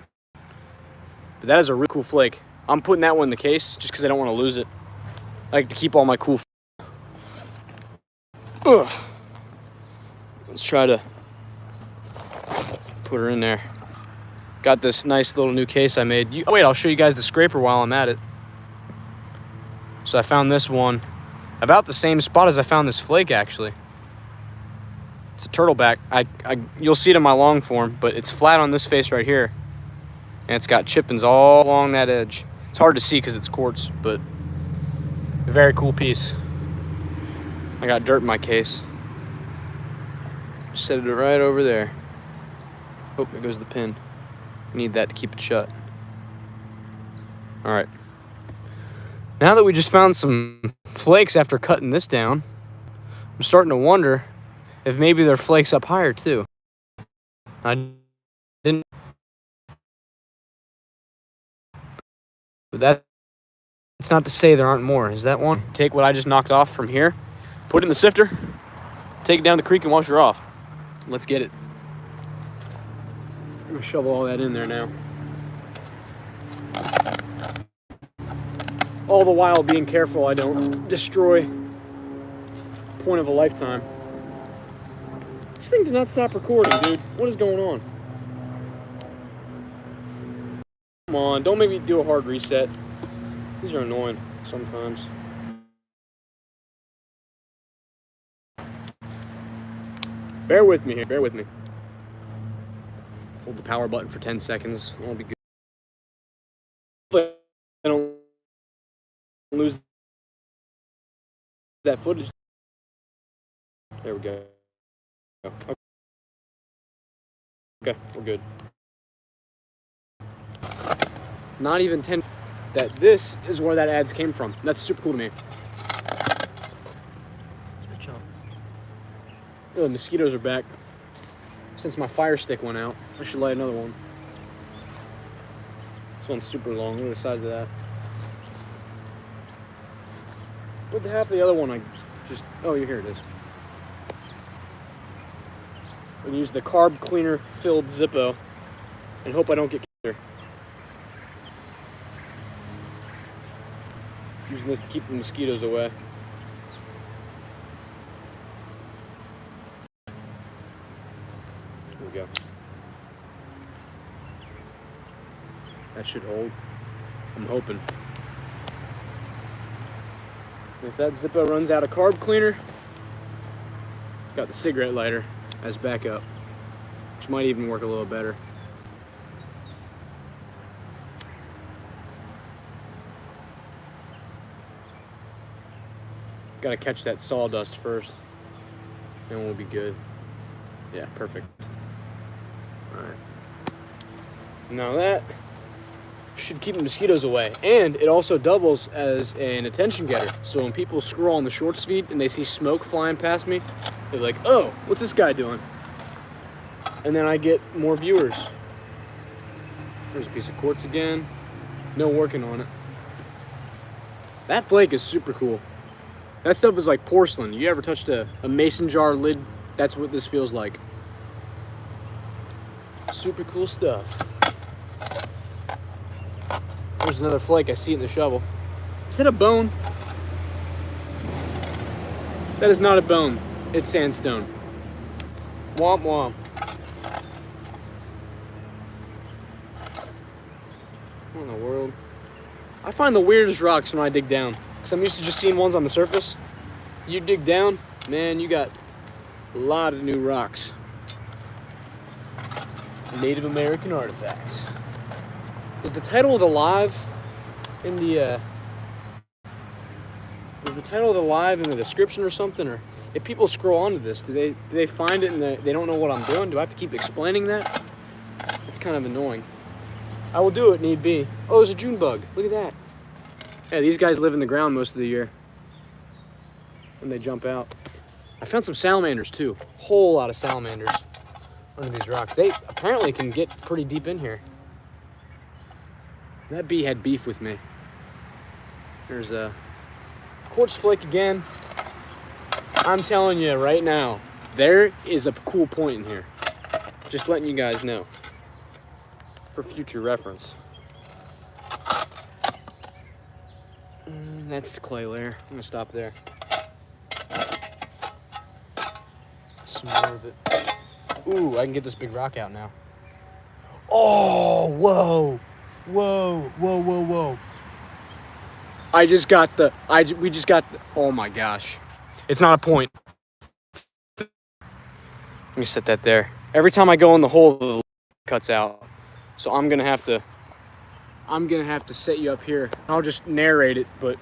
But that is a really cool flake. I'm putting that one in the case just because I don't want to lose it. I like to keep all my cool... Ugh. Let's try to put her in there. Got this nice little new case I made. Wait, I'll show you guys the scraper while I'm at it. So I found this one about the same spot as I found this flake, actually. It's a turtleback. You'll see it in my long form, but it's flat on this face right here. And it's got chippings all along that edge. It's hard to see because it's quartz, but a very cool piece. I got dirt in my case. Set it right over there. Oh, there goes the pin. I need that to keep it shut. All right. Now that we just found some flakes after cutting this down, I'm starting to wonder if maybe there are flakes up higher too. I didn't. But that's not to say there aren't more. Is that one? Take what I just knocked off from here, put it in the sifter, take it down the creek and wash her off. Let's get it. I'm gonna shovel all that in there now. All the while being careful I don't destroy point of a lifetime. This thing did not stop recording, dude. What is going on? Come on, don't make me do a hard reset. These are annoying sometimes. Bear with me here, bear with me. Hold the power button for 10 seconds. It'll be good. Hopefully I don't lose that footage. There we go. Okay, we're good. Not even 10. That this is where that ads came from. That's super cool to me. Switch on. Oh, the mosquitoes are back. Since my fire stick went out, I should light another one. one's super long. Look at the size of that. With half the other one, oh, here it is. I'm gonna use the carb cleaner filled Zippo and hope I don't get killed. Using this to keep the mosquitoes away. Here we go. That should hold. I'm hoping. If that Zippo runs out of carb cleaner, got the cigarette lighter as backup, which might even work a little better. Got to catch that sawdust first, and we'll be good. Yeah, perfect. All right. Now that should keep the mosquitoes away, and it also doubles as an attention getter. So when people scroll on the shorts feed and they see smoke flying past me, they're like, oh, what's this guy doing? And then I get more viewers. There's a piece of quartz again. No working on it. That flake is super cool. That stuff is like porcelain. You ever touched a mason jar lid? That's what this feels like. Super cool stuff. There's another flake. I see it in the shovel. Is that a bone? That is not a bone. It's sandstone. Womp womp. What in the world? I find the weirdest rocks when I dig down, because I'm used to just seeing ones on the surface. You dig down, man, you got a lot of new rocks. Native American artifacts. Is the title of the live in the description or something? Or if people scroll onto this, do they find it and they don't know what I'm doing? Do I have to keep explaining that? It's kind of annoying. I will do it, need be. Oh, there's a June bug. Look at that. Yeah, these guys live in the ground most of the year when they jump out. I found some salamanders too. Whole lot of salamanders under these rocks. They apparently can get pretty deep in here. That bee had beef with me. There's a quartz flake again. I'm telling you right now, there is a cool point in here. Just letting you guys know for future reference. That's the clay layer. I'm gonna stop there. Some more of it. Ooh, I can get this big rock out now. Oh, whoa. Whoa, whoa, whoa, whoa. We just got the, oh my gosh. It's not a point. Let me set that there. Every time I go in the hole, the cuts out. So I'm gonna have to set you up here. I'll just narrate it, but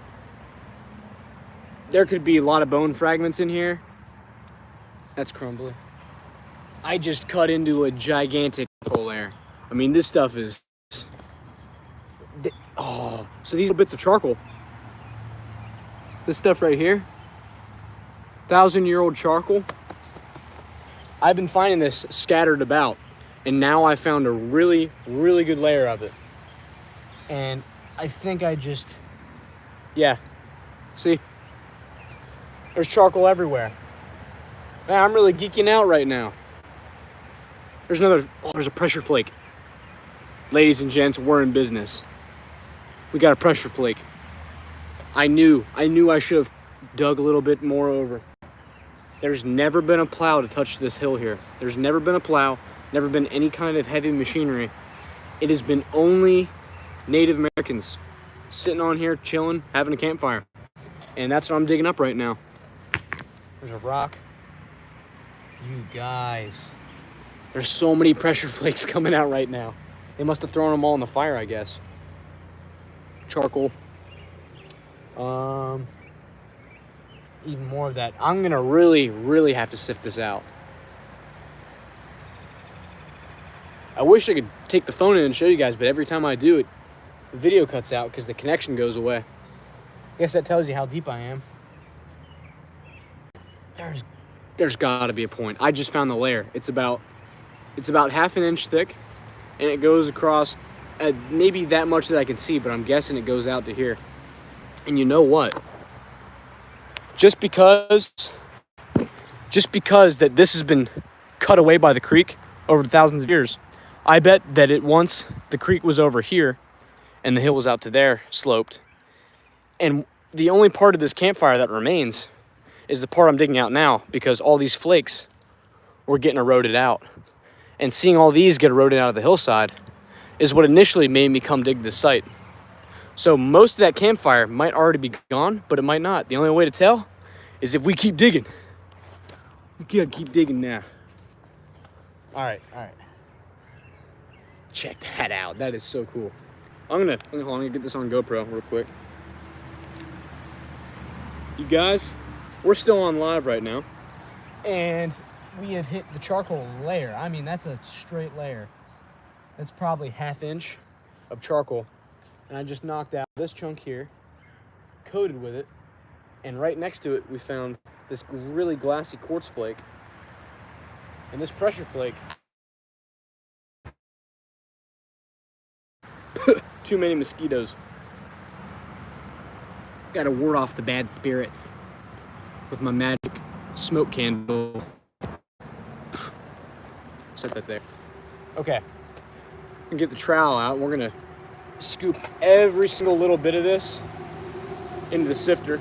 there could be a lot of bone fragments in here. That's crumbly. I just cut into a gigantic hole there. I mean, this stuff is, oh, so these are bits of charcoal. This stuff right here, 1,000-year-old charcoal. I've been finding this scattered about, and now I found a really, really good layer of it. And I think yeah, see? There's charcoal everywhere. Man, I'm really geeking out right now. There's there's a pressure flake. Ladies and gents, we're in business. We got a pressure flake. I knew I should have dug a little bit more over. There's never been a plow to touch this hill here. There's never been a plow, never been any kind of heavy machinery. It has been only Native Americans sitting on here, chilling, having a campfire. And that's what I'm digging up right now. There's a rock. You guys. There's so many pressure flakes coming out right now. They must have thrown them all in the fire, I guess. Charcoal. Even more of that. I'm gonna really, really have to sift this out. I wish I could take the phone in and show you guys, but every time I do it, the video cuts out because the connection goes away. I guess that tells you how deep I am. There's gotta be a point. I just found the layer. It's about half an inch thick, and it goes across maybe that much that I can see, but I'm guessing it goes out to here. And you know what? Just because that this has been cut away by the creek over the thousands of years, I bet that once the creek was over here and the hill was out to there, sloped, and the only part of this campfire that remains is the part I'm digging out now, because all these flakes were getting eroded out. And seeing all these get eroded out of the hillside is what initially made me come dig this site. So most of that campfire might already be gone, but it might not. The only way to tell is if we keep digging. We gotta keep digging now. All right. Check that out. That is so cool. I'm gonna get this on GoPro real quick. You guys, we're still on live right now, and we have hit the charcoal layer. I mean, that's a straight layer. That's probably 1/2 inch of charcoal. And I just knocked out this chunk here, coated with it, and right next to it, we found this really glassy quartz flake. And this pressure flake, too many mosquitoes. Gotta ward off the bad spirits with my magic smoke candle. Set that there. Okay, and get the trowel out. We're gonna scoop every single little bit of this into the sifter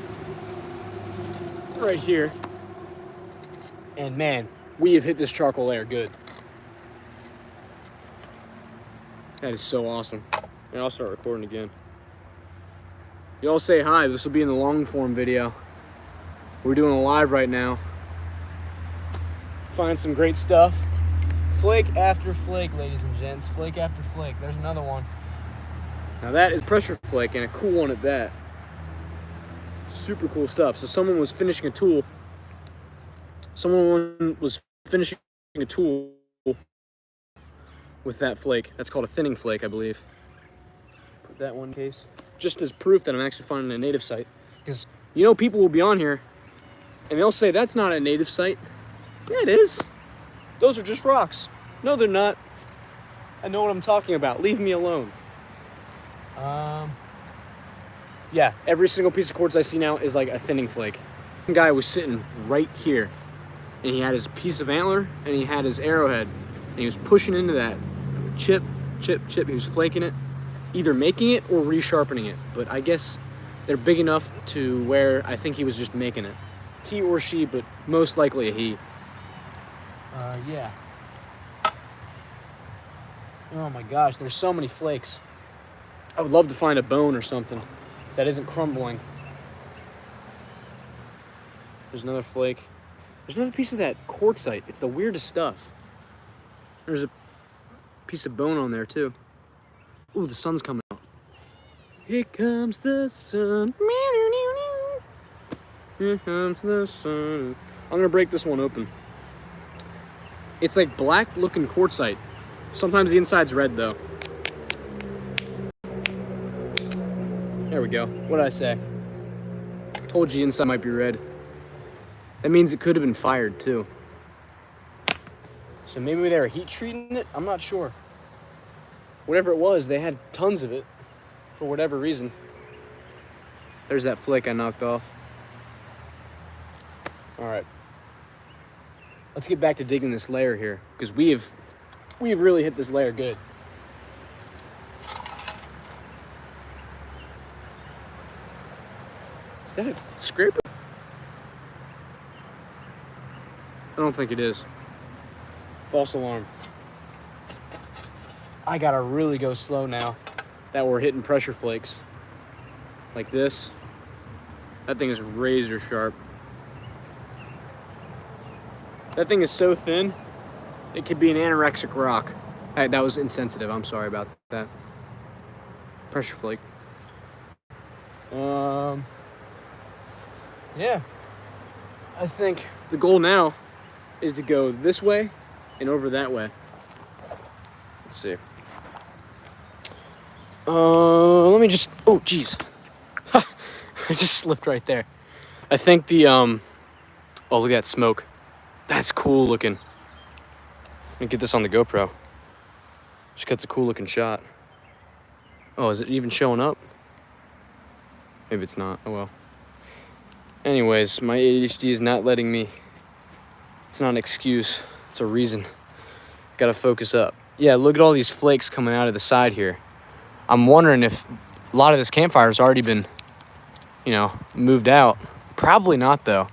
right here. And man, we have hit this charcoal layer good. That is so awesome. And I'll start recording again. Y'all say hi. This will be in the long form video. We're doing a live right now. Find some great stuff. Flake after flake, ladies and gents. Flake after flake. There's another one. Now that is pressure flake, and a cool one at that. Super cool stuff. So someone was finishing a tool. Someone was finishing a tool with that flake. That's called a thinning flake, I believe. Put that one in case. Just as proof that I'm actually finding a native site. Because, you know, people will be on here, and they'll say, that's not a native site. Yeah, it is. Those are just rocks. No, they're not. I know what I'm talking about. Leave me alone. Yeah, every single piece of quartz I see now is like a thinning flake. One guy was sitting right here, and he had his piece of antler, and he had his arrowhead, and he was pushing into that. Chip, chip, chip. He was flaking it, either making it or resharpening it. But I guess they're big enough to where I think he was just making it. He or she, but most likely a he. Yeah. Oh my gosh, there's so many flakes. I would love to find a bone or something that isn't crumbling. There's another flake. There's another piece of that quartzite. It's the weirdest stuff. There's a piece of bone on there too. Ooh, the sun's coming out. Here comes the sun. Here comes the sun. I'm gonna break this one open. It's like black looking quartzite. Sometimes the inside's red though. There we go. What did I say? Told you the inside might be red. That means it could have been fired too. So maybe they were heat treating it? I'm not sure. Whatever it was, they had tons of it for whatever reason. There's that flake I knocked off. All right. Let's get back to digging this layer here, because we've really hit this layer good. Is that a scraper? I don't think it is. False alarm. I gotta really go slow now that we're hitting pressure flakes. Like this. That thing is razor sharp. That thing is so thin, it could be an anorexic rock. That was insensitive, I'm sorry about that. Pressure flake. Yeah. I think the goal now is to go this way and over that way. Let's see. Let me just, oh geez. I just slipped right there. I think the, oh look at that smoke. That's cool looking. Let me get this on the GoPro. Just gets a cool looking shot. Oh, is it even showing up? Maybe it's not. Oh well. Anyways, my ADHD is not letting me. It's not an excuse. It's a reason. Gotta focus up. Yeah, look at all these flakes coming out of the side here. I'm wondering if a lot of this campfire's already been, you know, moved out. Probably not, though.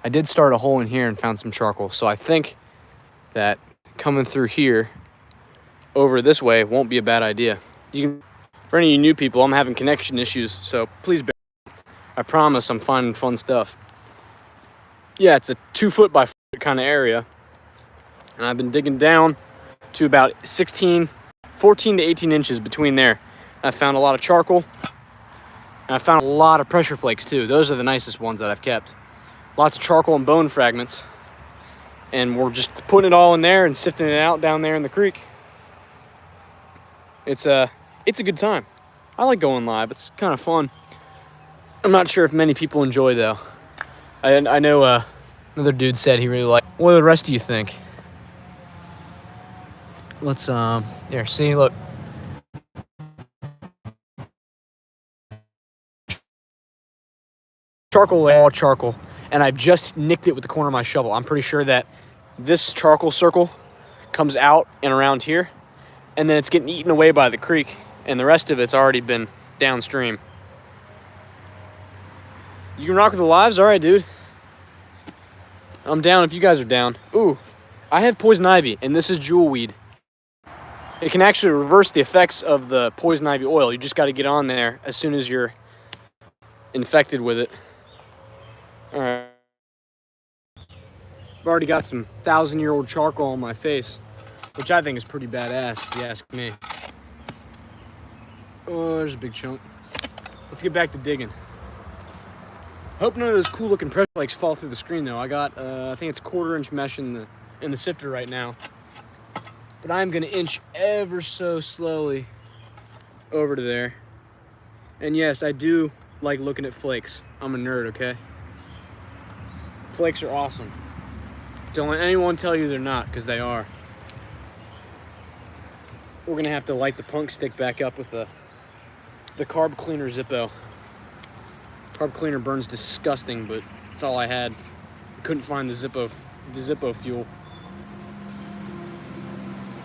I did start a hole in here and found some charcoal, so I think that coming through here over this way won't be a bad idea. For any of you new people, I'm having connection issues, so please bear. I promise I'm finding fun stuff. Yeah, it's a 2 foot by foot kind of area, and I've been digging down to about 14 to 18 inches between there. I found a lot of charcoal, and I found a lot of pressure flakes too. Those are the nicest ones that I've kept. Lots of charcoal and bone fragments, and we're just putting it all in there and sifting it out down there in the creek. It's a good time. I like going live. It's kind of fun. I'm not sure if many people enjoy though. I know another dude said he really liked. What do the rest of you think? Let's here, see, look. Charcoal, all charcoal, and I've just nicked it with the corner of my shovel. I'm pretty sure that this charcoal circle comes out and around here, and then it's getting eaten away by the creek, and the rest of it's already been downstream. You can rock with the lives? All right, dude. I'm down if you guys are down. Ooh, I have poison ivy, and this is jewelweed. It can actually reverse the effects of the poison ivy oil. You just got to get on there as soon as you're infected with it. All right. I've already got some 1,000-year-old charcoal on my face, which I think is pretty badass, if you ask me. Oh, there's a big chunk. Let's get back to digging. Hope none of those cool-looking pressure flakes fall through the screen, though. I got, I think it's 1/4-inch mesh in the sifter right now. But I'm gonna inch ever so slowly over to there. And yes, I do like looking at flakes. I'm a nerd, okay? Flakes are awesome. Don't let anyone tell you they're not, because they are. We're gonna have to light the punk stick back up with the carb cleaner Zippo. Carb cleaner burns disgusting, but it's all I had. Couldn't find the Zippo fuel.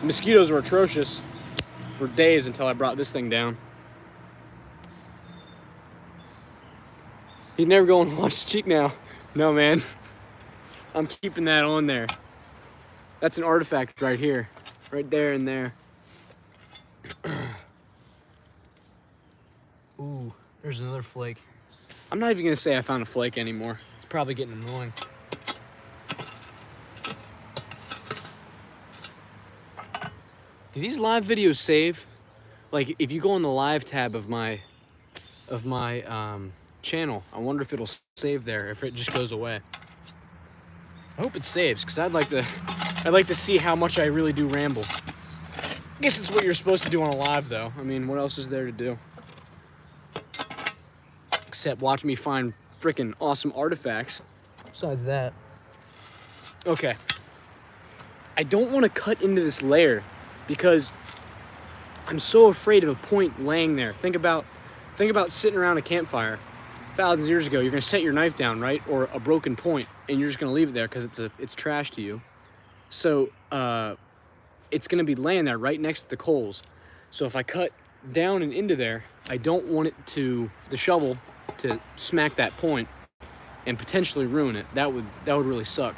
Mosquitoes were atrocious for days until I brought this thing down. He'd never go and watch his cheek now. No, man. I'm keeping that on there. That's an artifact right here. Right there and there. Ooh, there's another flake. I'm not even gonna say I found a flake anymore. It's probably getting annoying. Do these live videos save? Like, if you go on the live tab of my channel, I wonder if it'll save there, if it just goes away. I hope it saves, because I'd like to see how much I really do ramble. I guess it's what you're supposed to do on a live, though. I mean, what else is there to do? Except watch me find freaking awesome artifacts. Besides that. Okay. I don't want to cut into this layer because I'm so afraid of a point laying there. Think about sitting around a campfire. Thousands of years ago, you're gonna set your knife down, right? Or a broken point, and you're just gonna leave it there because it's trash to you. So it's gonna be laying there right next to the coals. So if I cut down and into there, I don't want the shovel to smack that point and potentially ruin it. That would really suck.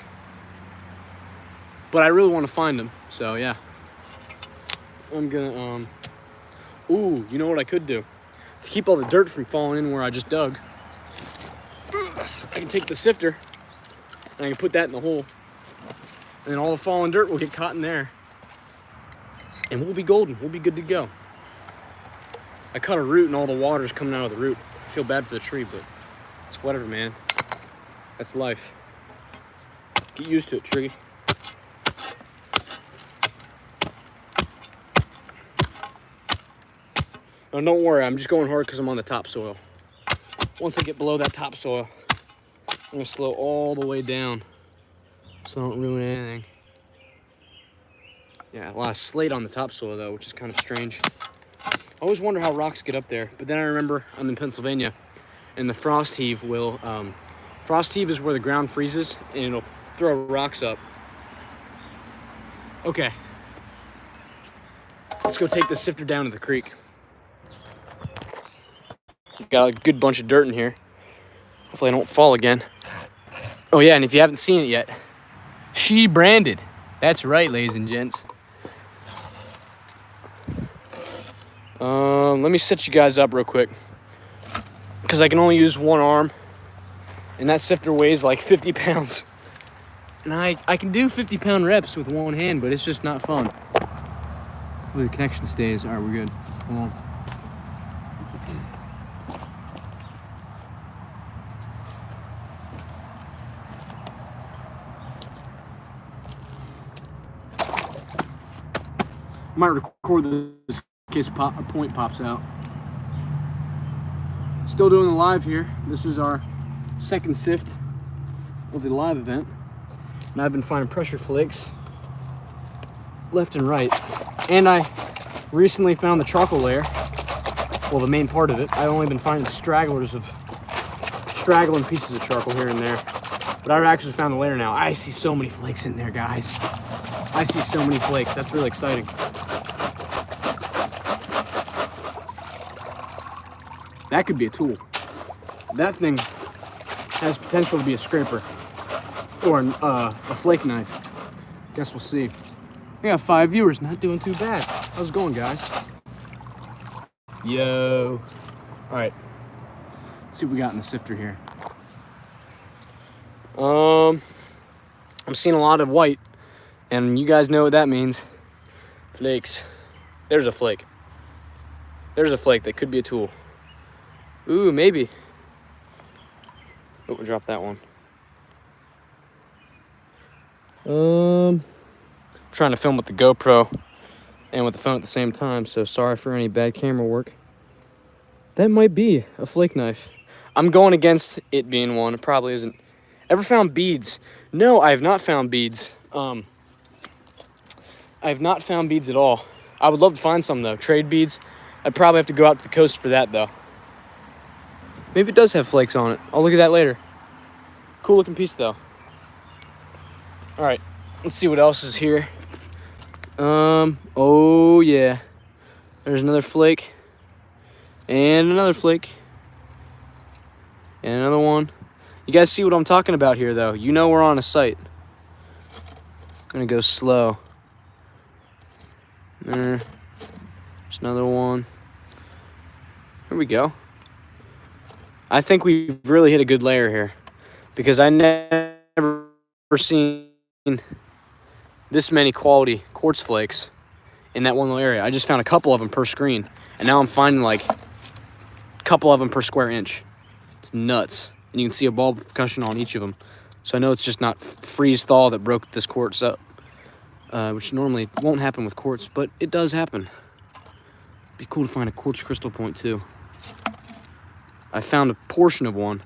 But I really want to find them, so yeah. I'm gonna ooh, you know what I could do? To keep all the dirt from falling in where I just dug, I can take the sifter and I can put that in the hole. And then all the fallen dirt will get caught in there. And we'll be golden. We'll be good to go. I cut a root and all the water's coming out of the root. I feel bad for the tree, but it's whatever, man. That's life. Get used to it, tree. Oh, don't worry, I'm just going hard because I'm on the topsoil. Once I get below that topsoil, I'm gonna slow all the way down so I don't ruin anything. Yeah, a lot of slate on the topsoil though, which is kind of strange. I always wonder how rocks get up there, but then I remember I'm in Pennsylvania, and the frost heave will, frost heave is where the ground freezes, and it'll throw rocks up. Okay. Let's go take the sifter down to the creek. Got a good bunch of dirt in here. Hopefully I don't fall again. Oh yeah, and if you haven't seen it yet, she branded. That's right, ladies and gents. Let me set you guys up real quick, because I can only use one arm, and that sifter weighs like 50 pounds. And I can do 50-pound reps with one hand, but it's just not fun. Hopefully the connection stays. All right, we're good. Hold on. I might record this in case a point pops out. Still doing the live here. This is our second sift of the live event. And I've been finding pressure flakes left and right. And I recently found the charcoal layer. Well, the main part of it. I've only been finding straggling pieces of charcoal here and there. But I've actually found the layer now. I see so many flakes in there, guys. I see so many flakes. That's really exciting. That could be a tool. That thing has potential to be a scraper or a flake knife. Guess we'll see. We got 5 viewers, not doing too bad. How's it going, guys? Yo. All right. Let's see what we got in the sifter here. I'm seeing a lot of white, and you guys know what that means. Flakes. There's a flake. There's a flake that could be a tool. Ooh, maybe. Oh, we'll drop that one. I'm trying to film with the GoPro and with the phone at the same time, so sorry for any bad camera work. That might be a flake knife. I'm going against it being one. It probably isn't. Ever found beads? No, I have not found beads. I have not found beads at all. I would love to find some, though. Trade beads. I'd probably have to go out to the coast for that, though. Maybe it does have flakes on it. I'll look at that later. Cool looking piece, though. All right, let's see what else is here. Oh yeah. There's another flake. And another flake. And another one. You guys see what I'm talking about here, though. You know we're on a site. I'm gonna go slow. There's another one. Here we go. I think we've really hit a good layer here, because I never seen this many quality quartz flakes in that one little area. I just found a couple of them per screen, and now I'm finding like a couple of them per square inch. It's nuts. And you can see a ball percussion on each of them. So I know it's just not freeze thaw that broke this quartz up, which normally won't happen with quartz, but it does happen. It'd be cool to find a quartz crystal point too. I found a portion of one,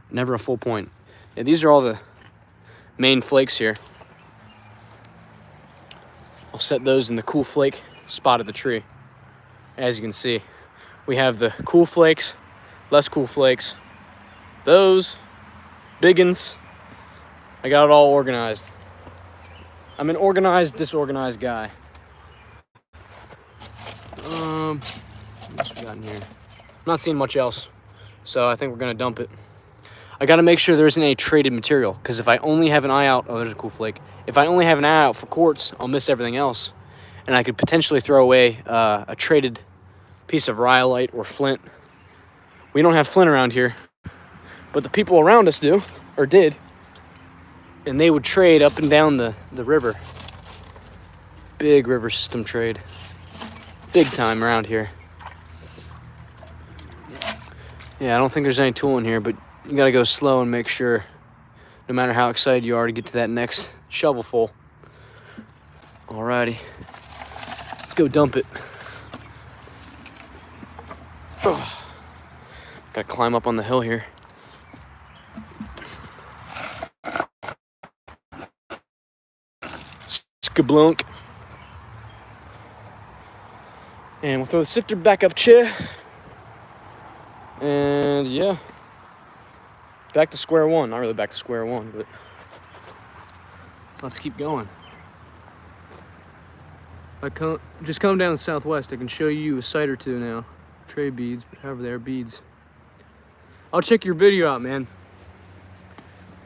never a full point. Yeah, these are all the main flakes here. I'll set those in the cool flake spot of the tree. As you can see, we have the cool flakes, less cool flakes, those, biggins. I got it all organized. I'm an organized, disorganized guy. What else we got in here? I'm not seeing much else, so I think we're gonna dump it. I gotta make sure there isn't any traded material, because if I only have an eye out, oh, there's a cool flake. If I only have an eye out for quartz, I'll miss everything else. And I could potentially throw away a traded piece of rhyolite or flint. We don't have flint around here, but the people around us do, or did. And they would trade up and down the river. Big river system trade. Big time around here. Yeah, I don't think there's any tool in here, but you gotta go slow and make sure, no matter how excited you are, to get to that next shovelful. Alrighty, let's go dump it. Oh. Gotta climb up on the hill here. Skablunk. And we'll throw the sifter back up chair. And yeah, back to square one. Not really back to square one, but let's keep going. Just come down the southwest. I can show you a site or two now. Tray beads, but however they are beads. I'll check your video out, man.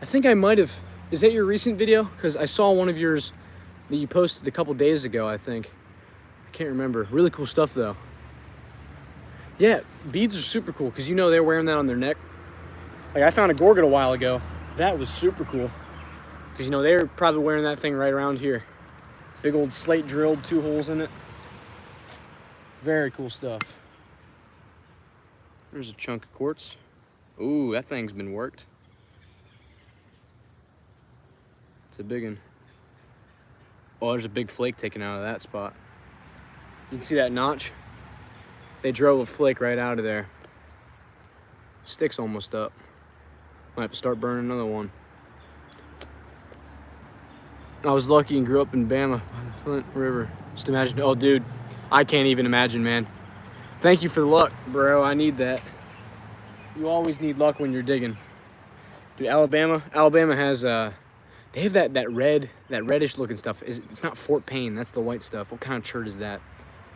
I think I might have, is that your recent video? Because I saw one of yours that you posted a couple days ago, I think. I can't remember. Really cool stuff though. Yeah, beads are super cool because you know they're wearing that on their neck. Like I found a gorget a while ago. That was super cool. Because you know they're probably wearing that thing right around here. Big old slate drilled, 2 holes in it. Very cool stuff. There's a chunk of quartz. Ooh, that thing's been worked. It's a big one. Oh, there's a big flake taken out of that spot. You can see that notch? They drove a flake right out of there. Stick's almost up. Might have to start burning another one. I was lucky and grew up in Bama by the Flint River. Just imagine, oh dude, I can't even imagine, man. Thank you for the luck, bro, I need that. You always need luck when you're digging. Dude, Alabama has, they have that reddish looking stuff. It's not Fort Payne, that's the white stuff. What kind of chert is that?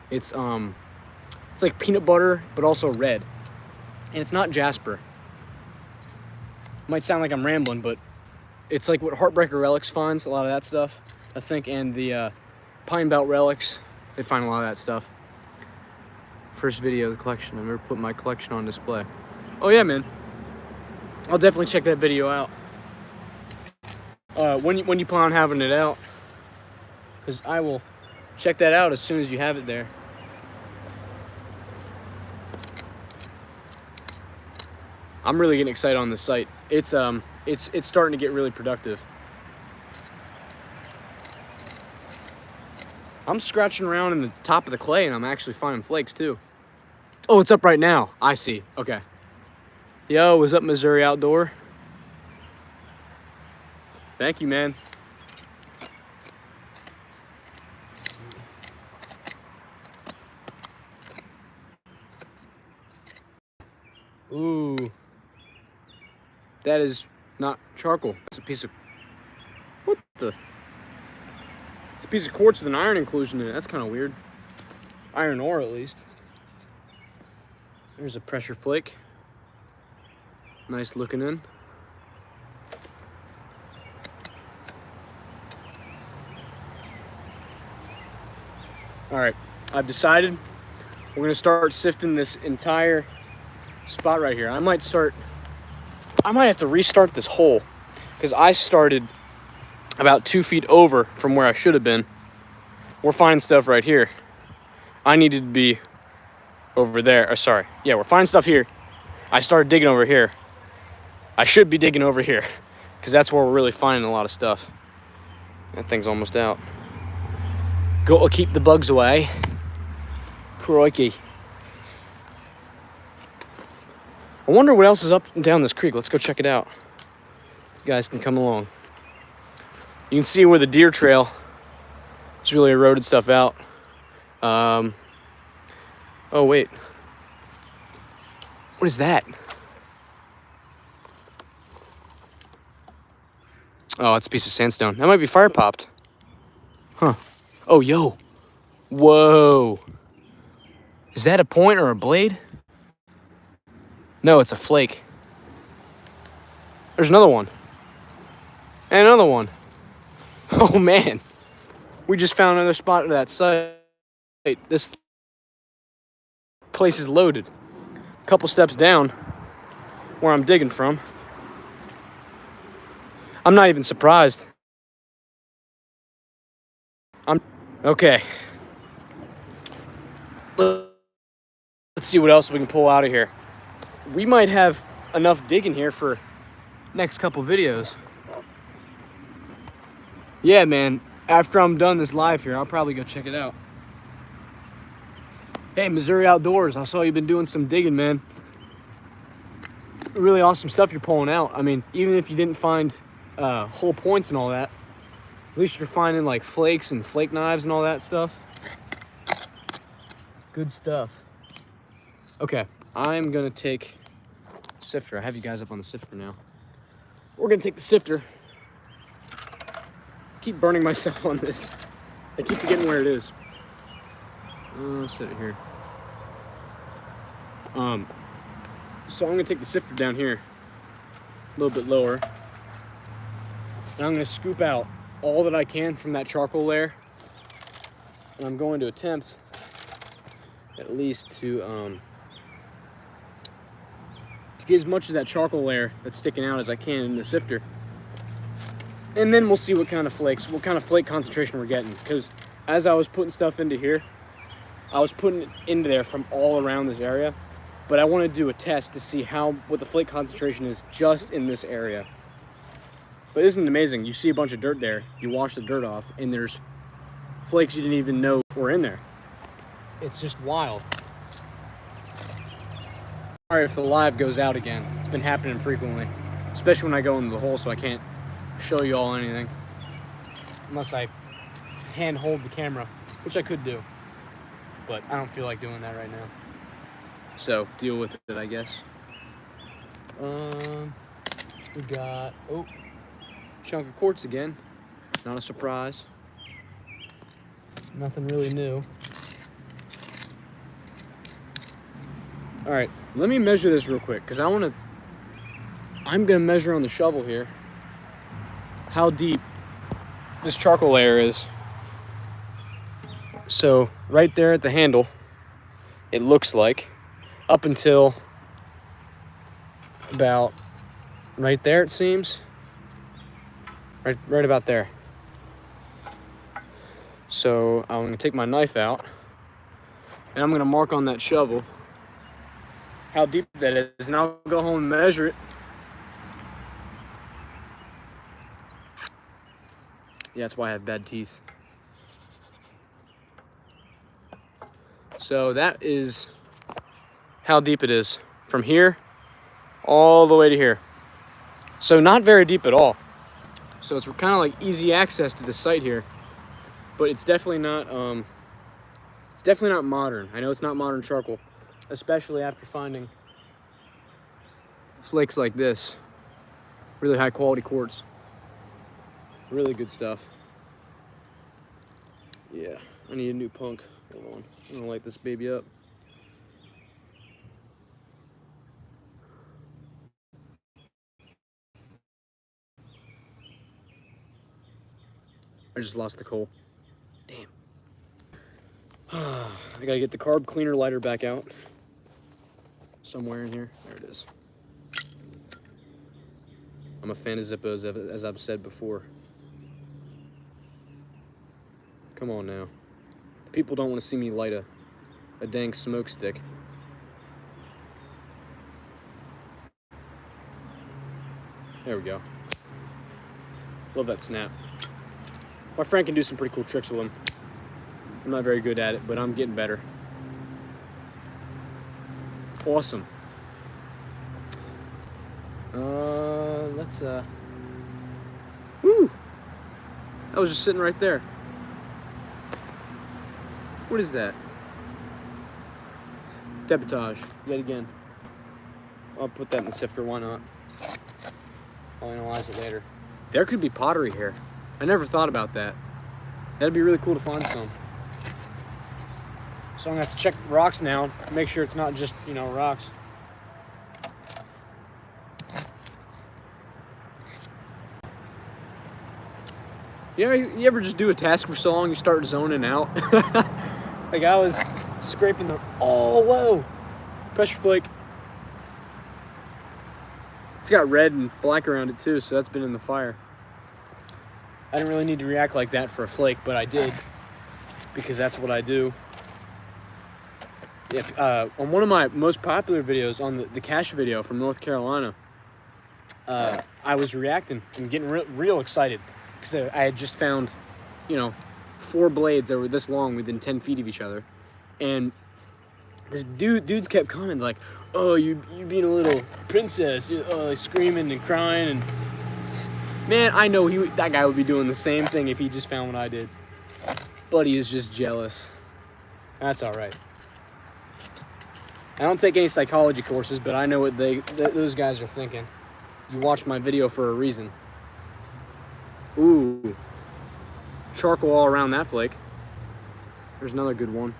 It's like peanut butter, but also red. And it's not jasper. Might sound like I'm rambling, but it's like what Heartbreaker Relics finds, a lot of that stuff, I think, and the Pine Belt Relics, they find a lot of that stuff. First video of the collection, I've never put my collection on display. Oh yeah, man. I'll definitely check that video out. When you plan on having it out, because I will check that out as soon as you have it there. I'm really getting excited on this site. It's starting to get really productive. I'm scratching around in the top of the clay and I'm actually finding flakes too. Oh, it's up right now. I see. Okay. Yo, what's up, Missouri Outdoor? Thank you, man. Ooh. That is not charcoal. It's a piece of... What the... It's a piece of quartz with an iron inclusion in it. That's kind of weird. Iron ore, at least. There's a pressure flake. Nice looking in. All right, I've decided we're gonna start sifting this entire spot right here. I might have to restart this hole because I started about 2 feet over from where I should have been. We're finding stuff right here. I needed to be over there. Sorry. Yeah, we're finding stuff here. I started digging over here. I should be digging over here because that's where we're really finding a lot of stuff. That thing's almost out. Go keep the bugs away. Crikey. I wonder what else is up and down this creek. Let's go check it out. You guys can come along. You can see where the deer trail has really eroded stuff out. Oh, wait. What is that? Oh, it's a piece of sandstone. That might be fire popped. Huh. Oh, yo. Whoa. Is that a point or a blade? No, it's a flake. There's another one. And another one. Oh, man. We just found another spot of that site. This place is loaded. A couple steps down where I'm digging from. I'm not even surprised. Okay. Let's see what else we can pull out of here. We might have enough digging here for next couple videos. Yeah, man. After I'm done this live here, I'll probably go check it out. Hey, Missouri Outdoors. I saw you've been doing some digging, man. Really awesome stuff you're pulling out. I mean, even if you didn't find whole points and all that, at least you're finding like flakes and flake knives and all that stuff. Good stuff. Okay, I'm gonna take sifter. I have you guys up on the sifter now. We're gonna take the sifter. Keep burning myself on this. I keep forgetting where it is. Set it here. So I'm gonna take the sifter down here, a little bit lower, and I'm gonna scoop out all that I can from that charcoal layer, and I'm going to attempt at least to get as much of that charcoal layer that's sticking out as I can in the sifter. And then we'll see what kind of flake concentration we're getting. Because as I was putting stuff into here, I was putting it into there from all around this area. But I want to do a test to see what the flake concentration is just in this area. But isn't it amazing? You see a bunch of dirt there, you wash the dirt off, and there's flakes you didn't even know were in there. It's just wild. Sorry if the live goes out again. It's been happening frequently, especially when I go into the hole, so I can't show you all anything unless I hand hold the camera, which I could do, but I don't feel like doing that right now. So deal with it, I guess. We got chunk of quartz again. Not a surprise. Nothing really new. All right, let me measure this real quick because I'm gonna measure on the shovel here how deep this charcoal layer is. So right there at the handle, it looks like up until about right there, it seems. Right about there. So I'm gonna take my knife out and I'm gonna mark on that shovel how deep that is, and I'll go home and measure it. Yeah, that's why I have bad teeth. So that is how deep it is from here all the way to here. So not very deep at all. So it's kind of like easy access to the site here, but it's definitely not modern. I know it's not modern charcoal, especially after finding flakes like this. Really high quality quartz. Really good stuff. Yeah, I need a new punk. Hold on, I'm gonna light this baby up. I just lost the coal. Damn. I gotta get the carb cleaner lighter back out. Somewhere in here. There it is. I'm a fan of Zippos, as I've said before. Come on now. People don't want to see me light a dang smoke stick. There we go. Love that snap. My friend can do some pretty cool tricks with them. I'm not very good at it, but I'm getting better. Awesome. Woo! That was just sitting right there. What is that? Debitage, yet again. I'll put that in the sifter, why not? I'll analyze it later. There could be pottery here. I never thought about that. That'd be really cool to find some. So I'm gonna have to check rocks now, make sure it's not just, rocks. You ever just do a task for so long you start zoning out? Like I was scraping oh, whoa! Pressure flake. It's got red and black around it too, so that's been in the fire. I didn't really need to react like that for a flake, but I did, because that's what I do. Yeah, on one of my most popular videos, on the cache video from North Carolina, I was reacting and getting real excited, because I had just found, 4 blades that were this long within 10 feet of each other, and this dudes kept commenting like, "Oh, you being a little princess," screaming and crying, and man, I know that guy would be doing the same thing if he just found what I did. But he is just jealous. That's all right. I don't take any psychology courses, but I know what those guys are thinking. You watch my video for a reason. Ooh. Charcoal all around that flake. There's another good one.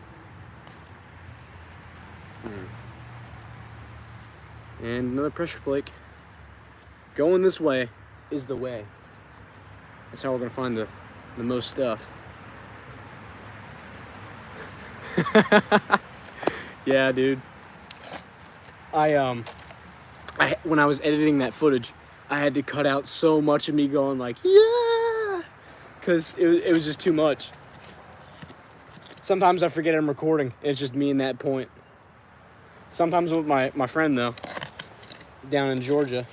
And another pressure flake. Going this way is the way. That's how we're gonna find the most stuff. Yeah, dude. When I was editing that footage, I had to cut out so much of me going like, yeah, because it was just too much. Sometimes I forget I'm recording. It's just me and that point. Sometimes with my friend though, down in Georgia,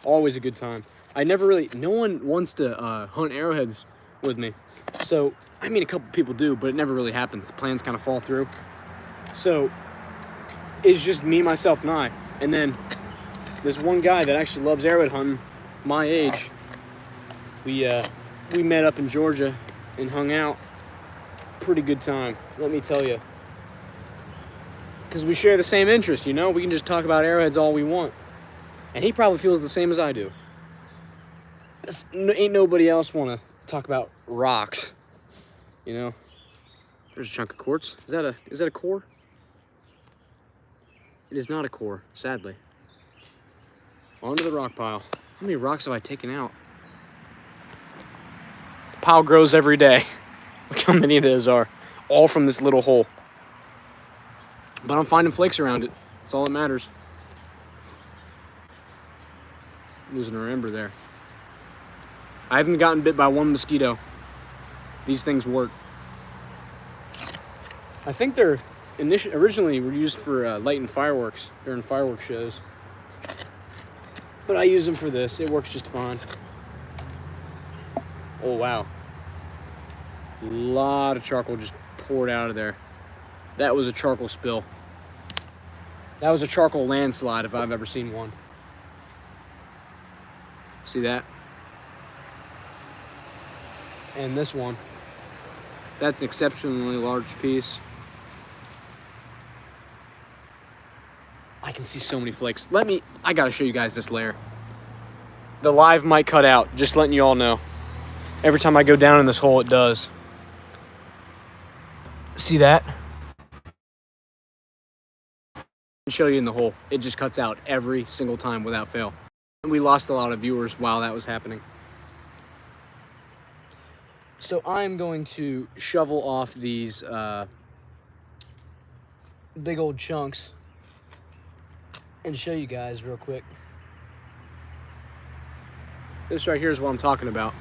always a good time. No one wants to hunt arrowheads with me. So, I mean, a couple people do, but it never really happens. The plans kind of fall through. So, it's just me, myself, and I. And then this one guy that actually loves arrowhead hunting, my age, we met up in Georgia and hung out. Pretty good time, let me tell you. Because we share the same interests, you know? We can just talk about arrowheads all we want. And he probably feels the same as I do. Ain't nobody else want to talk about rocks, you know? There's a chunk of quartz. Is that a core? It is not a core, sadly. Onto the rock pile. How many rocks have I taken out? The pile grows every day. Look how many of those are. All from this little hole. But I'm finding flakes around it. That's all that matters. Losing our ember there. I haven't gotten bit by one mosquito. These things work. I think they're originally were used for lighting fireworks during fireworks shows. But I use them for this. It works just fine. Oh, wow. A lot of charcoal just poured out of there. That was a charcoal spill. That was a charcoal landslide if I've ever seen one. See that? And this one. That's an exceptionally large piece. I can see so many flakes. I gotta show you guys this layer. The live might cut out, just letting you all know. Every time I go down in this hole, it does. See that? I'll show you in the hole. It just cuts out every single time without fail. And we lost a lot of viewers while that was happening. So I'm going to shovel off these big old chunks and show you guys real quick. This right here is what I'm talking about.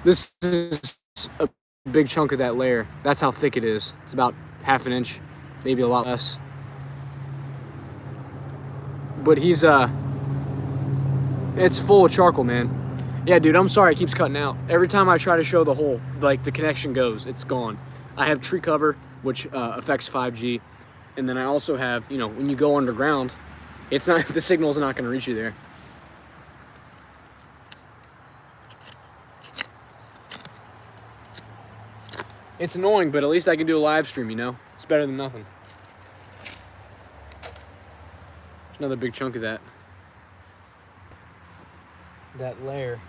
This is a big chunk of that layer. That's how thick it is. It's about ½ an inch, maybe a lot less. But it's full of charcoal, man. Yeah, dude, I'm sorry it keeps cutting out. Every time I try to show the hole, like the connection goes, it's gone. I have tree cover, which affects 5G. And then I also have, you know, when you go underground, the signal's not gonna reach you there. It's annoying, but at least I can do a live stream, you know? It's better than nothing. There's another big chunk of that layer.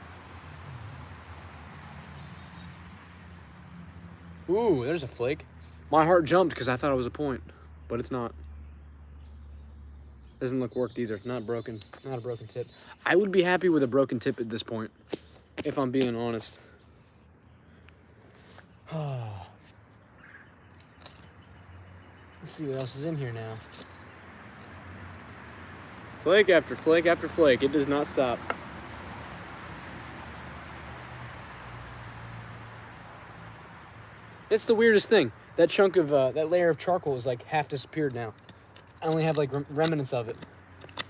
Ooh, there's a flake. My heart jumped because I thought it was a point, but it's not. Doesn't look worked either. Not broken. Not a broken tip. I would be happy with a broken tip at this point, if I'm being honest. Let's see what else is in here now. Flake after flake after flake. It does not stop. It's the weirdest thing. That chunk of, that layer of charcoal is like half disappeared now. I only have like remnants of it.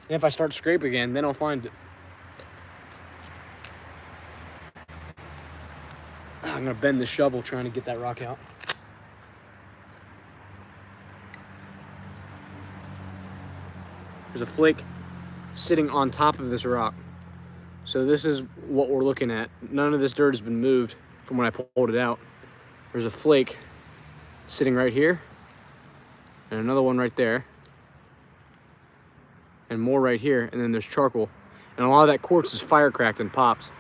And if I start scraping again, then I'll find it. I'm gonna bend the shovel trying to get that rock out. There's a flake sitting on top of this rock. So this is what we're looking at. None of this dirt has been moved from when I pulled it out. There's a flake sitting right here and another one right there. and more right here, and then there's charcoal. And a lot of that quartz is fire cracked and pops.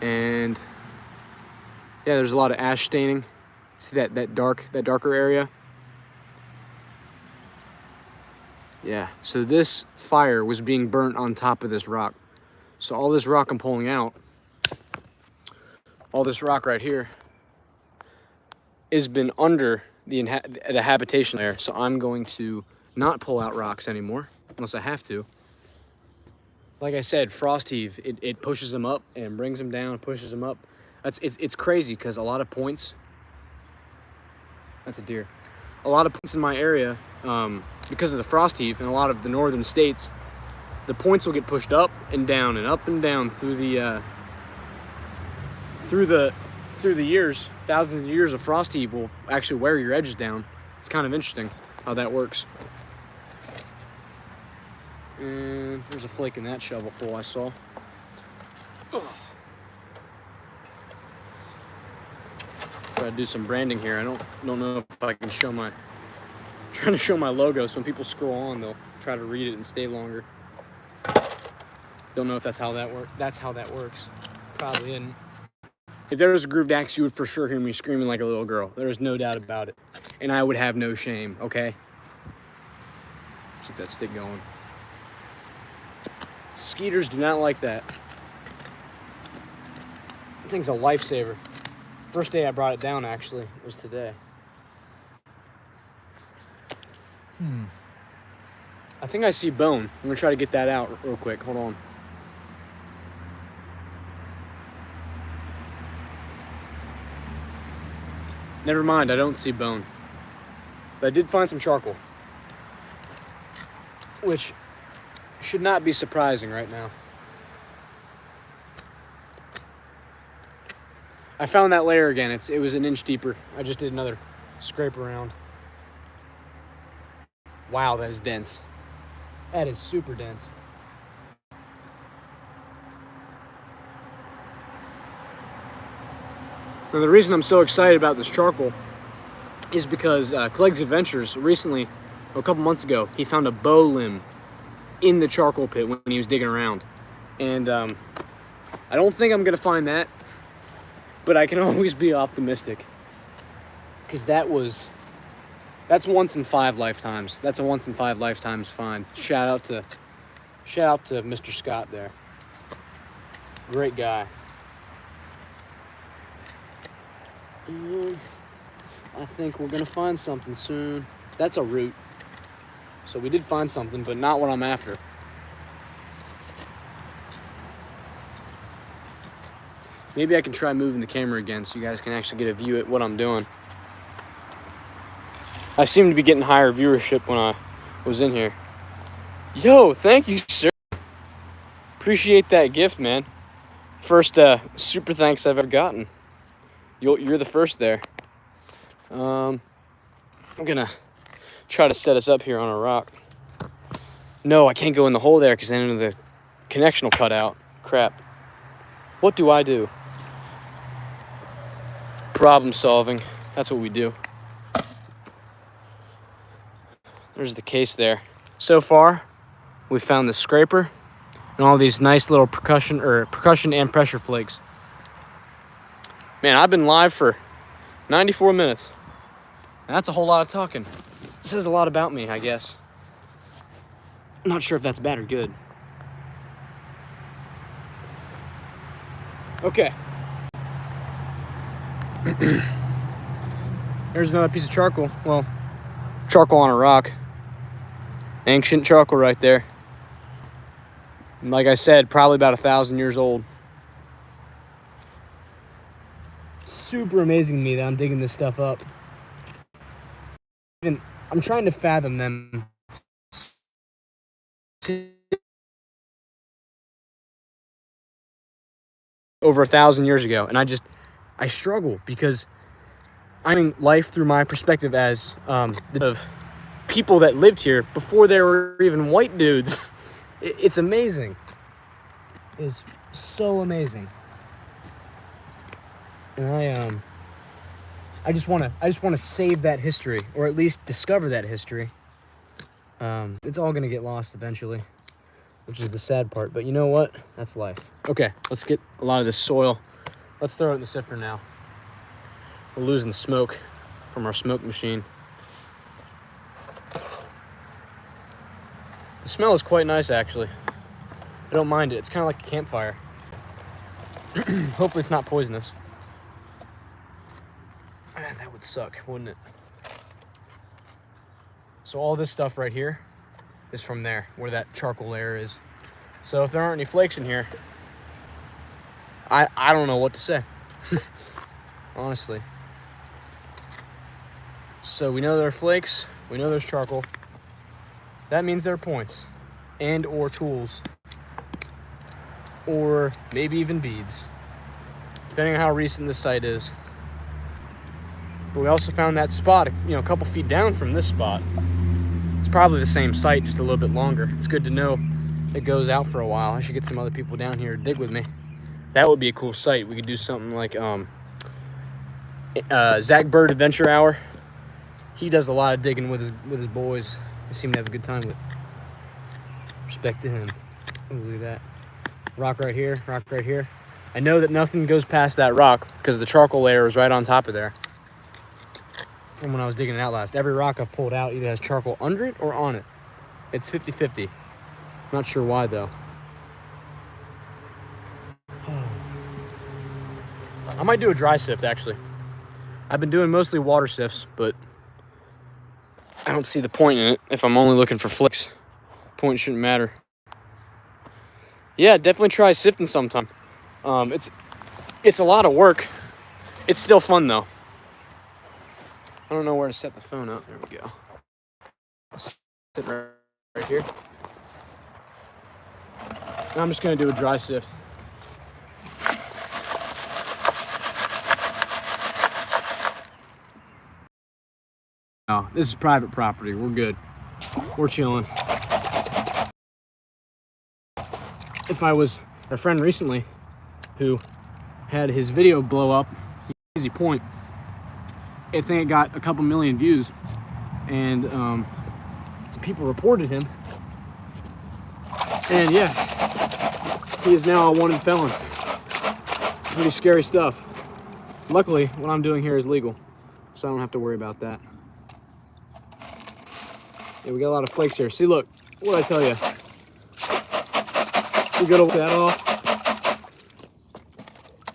And yeah, there's a lot of ash staining. See that darker area? Yeah, so this fire was being burnt on top of this rock. So all this rock I'm pulling out, all this rock right here, has been under the habitation layer. So I'm going to not pull out rocks anymore, unless I have to. Like I said, frost heave, it pushes them up and brings them down, pushes them up. It's crazy because a lot of points, that's a deer. A lot of points in my area, because of the frost heave in a lot of the northern states, the points will get pushed up and down through the years. Thousands of years of frost heave will actually wear your edges down. It's kind of interesting how that works. And there's a flake in that shovel full I saw. Ugh. Try to do some branding here. I don't know if I can show my, trying to show my logo so when people scroll on, they'll try to read it and stay longer. Don't know if that's how that works. That's how that works. Probably isn't. If there was a grooved axe, you would for sure hear me screaming like a little girl. There is no doubt about it. And I would have no shame, okay? Keep that stick going. Skeeters do not like that. That thing's a lifesaver. First day I brought it down, actually, was today. I think I see bone. I'm gonna try to get that out real quick. Hold on. Never mind, I don't see bone. But I did find some charcoal, which should not be surprising right now. I found that layer again. It was an inch deeper. I just did another scrape around. Wow, that is dense. That is super dense. Now, the reason I'm so excited about this charcoal is because Clegg's Adventures recently, a couple months ago, he found a bow limb in the charcoal pit when he was digging around. And I don't think I'm gonna find that, but I can always be optimistic. Because that's once in 5 lifetimes. That's a once in 5 lifetimes find. Shout out to Mr. Scott there. Great guy. I think we're gonna find something soon. That's a root. So we did find something, but not what I'm after. Maybe I can try moving the camera again so you guys can actually get a view at what I'm doing. I seem to be getting higher viewership when I was in here. Yo, thank you, sir. Appreciate that gift, man. First super thanks I've ever gotten. You're the first there. I'm gonna try to set us up here on a rock. No, I can't go in the hole there because then the connection will cut out. Crap. What do I do? Problem solving. That's what we do. There's the case there. So far, we found the scraper and all these nice little percussion and pressure flakes. Man, I've been live for 94 minutes. And that's a whole lot of talking. It says a lot about me, I guess. I'm not sure if that's bad or good. Okay. Here's another piece of charcoal. Well, charcoal on a rock. Ancient charcoal right there. And like I said, probably about 1,000 years old. Super amazing to me that I'm digging this stuff up. And I'm trying to fathom them over 1,000 years ago, and I struggle because I'm in life through my perspective as of people that lived here before there were even white dudes. It's amazing. It's so amazing. And I just want to save that history, or at least discover that history. It's all gonna get lost eventually, which is the sad part, but you know what? That's life. Okay, let's get a lot of this soil. Let's throw it in the sifter now. We're losing smoke from our smoke machine. The smell is quite nice, actually. I don't mind it. It's kind of like a campfire. Hopefully it's not poisonous. That would suck, wouldn't it? So all this stuff right here is from there, where that charcoal layer is. So if there aren't any flakes in here, I don't know what to say. Honestly. So we know there are flakes, we know there's charcoal. That means there are points and or tools, or maybe even beads, depending on how recent this site is. But we also found that spot, you know, a couple feet down from this spot. It's probably the same site, just a little bit longer. It's good to know it goes out for a while. I should get some other people down here to dig with me. That would be a cool site. We could do something like Zach Bird Adventure Hour. He does a lot of digging with his boys. They seem to have a good time with it. Respect to him. Ooh, look at that. Rock right here, rock right here. I know that nothing goes past that rock because the charcoal layer is right on top of there. From when I was digging it out last. Every rock I've pulled out either has charcoal under it or on it. It's 50-50. Not sure why though. I might do a dry sift actually. I've been doing mostly water sifts, but I don't see the point in it if I'm only looking for flicks. Point shouldn't matter. Yeah, definitely try sifting sometime. It's a lot of work. It's still fun though. I don't know where to set the phone up. There we go. Sit right here. Now I'm just gonna do a dry sift. No, this is private property. We're good. We're chilling. If I was a friend recently who had his video blow up, easy point. I think it got a couple million views, and people reported him. And yeah, he is now a wanted felon. Pretty scary stuff. Luckily, what I'm doing here is legal, so I don't have to worry about that. Yeah, we got a lot of flakes here. See, look, what did I tell you? We gotta look that off.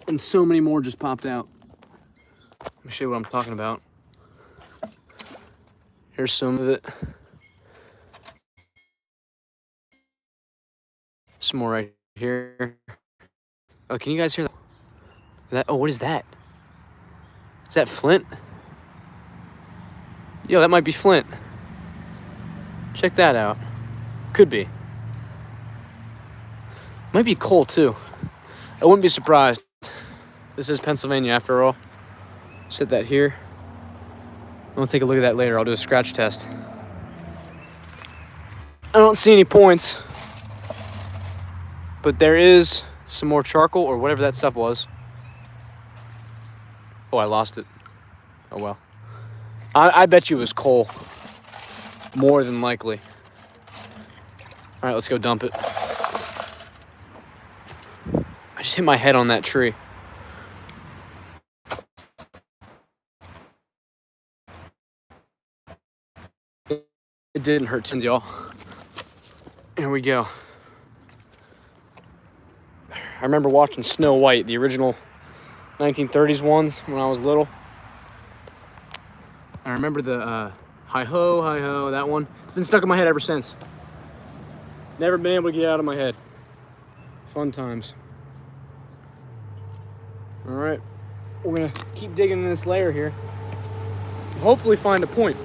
And so many more just popped out. Let me show you what I'm talking about. Here's some of it. Some more right here. Oh, can you guys hear that? Oh, what is that? Is that flint? Yo, that might be flint. Check that out. Could be. Might be coal too. I wouldn't be surprised. This is Pennsylvania after all. Set that here. I'll take a look at that later. I'll do a scratch test. I don't see any points, but there is some more charcoal or whatever that stuff was. Oh, I lost it. Oh well. I bet you it was coal. More than likely. All right, let's go dump it. I just hit my head on that tree. It didn't hurt tons, y'all. Here we go. I remember watching Snow White, the original 1930s ones when I was little. I remember the hi-ho, that one. It's been stuck in my head ever since. Never been able to get it out of my head. Fun times. All right, we're gonna keep digging in this layer here. Hopefully find a point.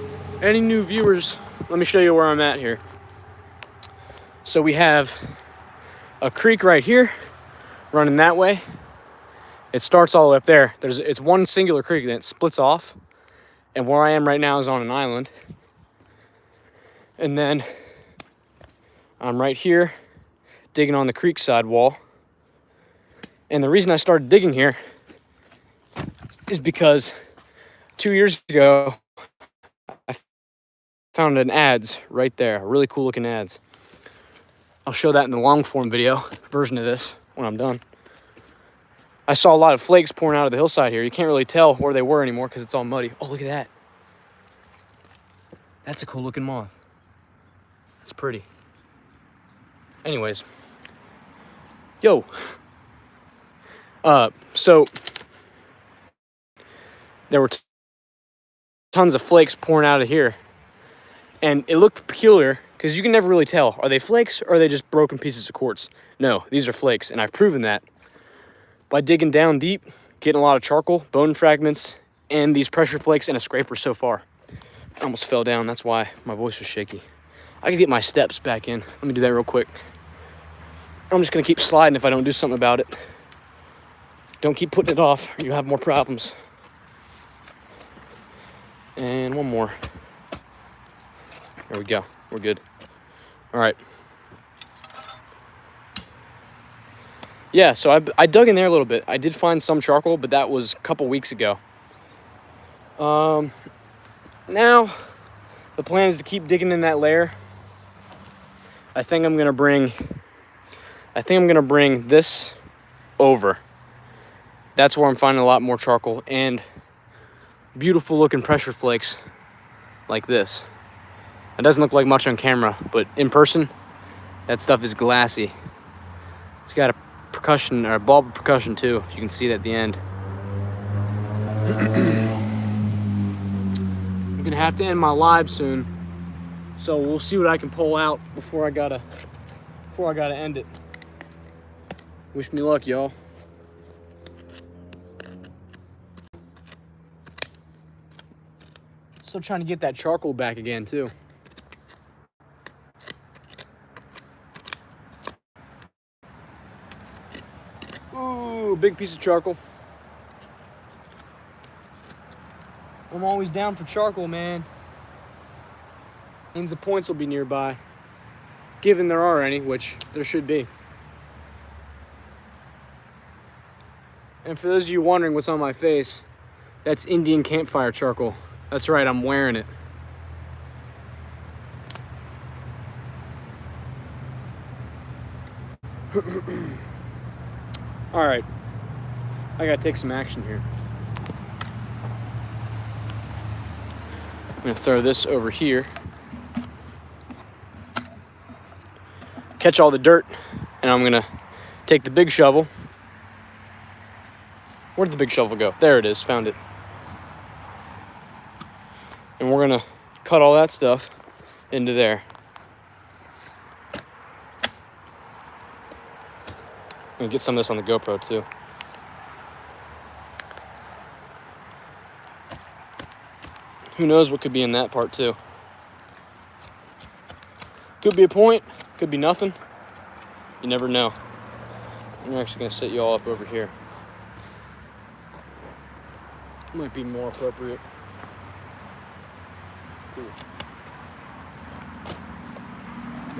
Any new viewers, let me show you where I'm at here. So we have a creek right here, running that way. It starts all the way up there. It's one singular creek, then it splits off. And where I am right now is on an island. And then I'm right here, digging on the creek side wall. And the reason I started digging here is because 2 years ago, I found an adze right there. Really cool looking adze. I'll show that in the long form video version of this when I'm done. I saw a lot of flakes pouring out of the hillside here. You can't really tell where they were anymore because it's all muddy. Oh, look at that. That's a cool looking moth. It's pretty. Anyways. Yo. So there were tons of flakes pouring out of here. And it looked peculiar because you can never really tell. Are they flakes or are they just broken pieces of quartz? No, these are flakes, and I've proven that by digging down deep, getting a lot of charcoal, bone fragments, and these pressure flakes and a scraper so far. I almost fell down, that's why my voice was shaky. I can get my steps back in. Let me do that real quick. I'm just gonna keep sliding if I don't do something about it. Don't keep putting it off, or you'll have more problems. And one more. There we go, we're good. All right. Yeah, so I dug in there a little bit. I did find some charcoal, but that was a couple weeks ago. Now, the plan is to keep digging in that layer. I think I'm gonna bring this over. That's where I'm finding a lot more charcoal and beautiful looking pressure flakes like this. It doesn't look like much on camera, but in person, that stuff is glassy. It's got a percussion, or a bulb of percussion too, if you can see that at the end. I'm gonna have to end my live soon, so we'll see what I can pull out before I gotta end it. Wish me luck, y'all. Still trying to get that charcoal back again too. Ooh, big piece of charcoal. I'm always down for charcoal, man. Means the points will be nearby. Given there are any, which there should be. And for those of you wondering what's on my face, that's Indian campfire charcoal. That's right, I'm wearing it. All right, I gotta take some action here. I'm gonna throw this over here. Catch all the dirt, and I'm gonna take the big shovel. Where'd the big shovel go? There it is, found it. And we're gonna cut all that stuff into there. I'm gonna get some of this on the GoPro too. Who knows what could be in that part too. Could be a point, could be nothing. You never know. I'm actually gonna set you all up over here. Might be more appropriate. Cool.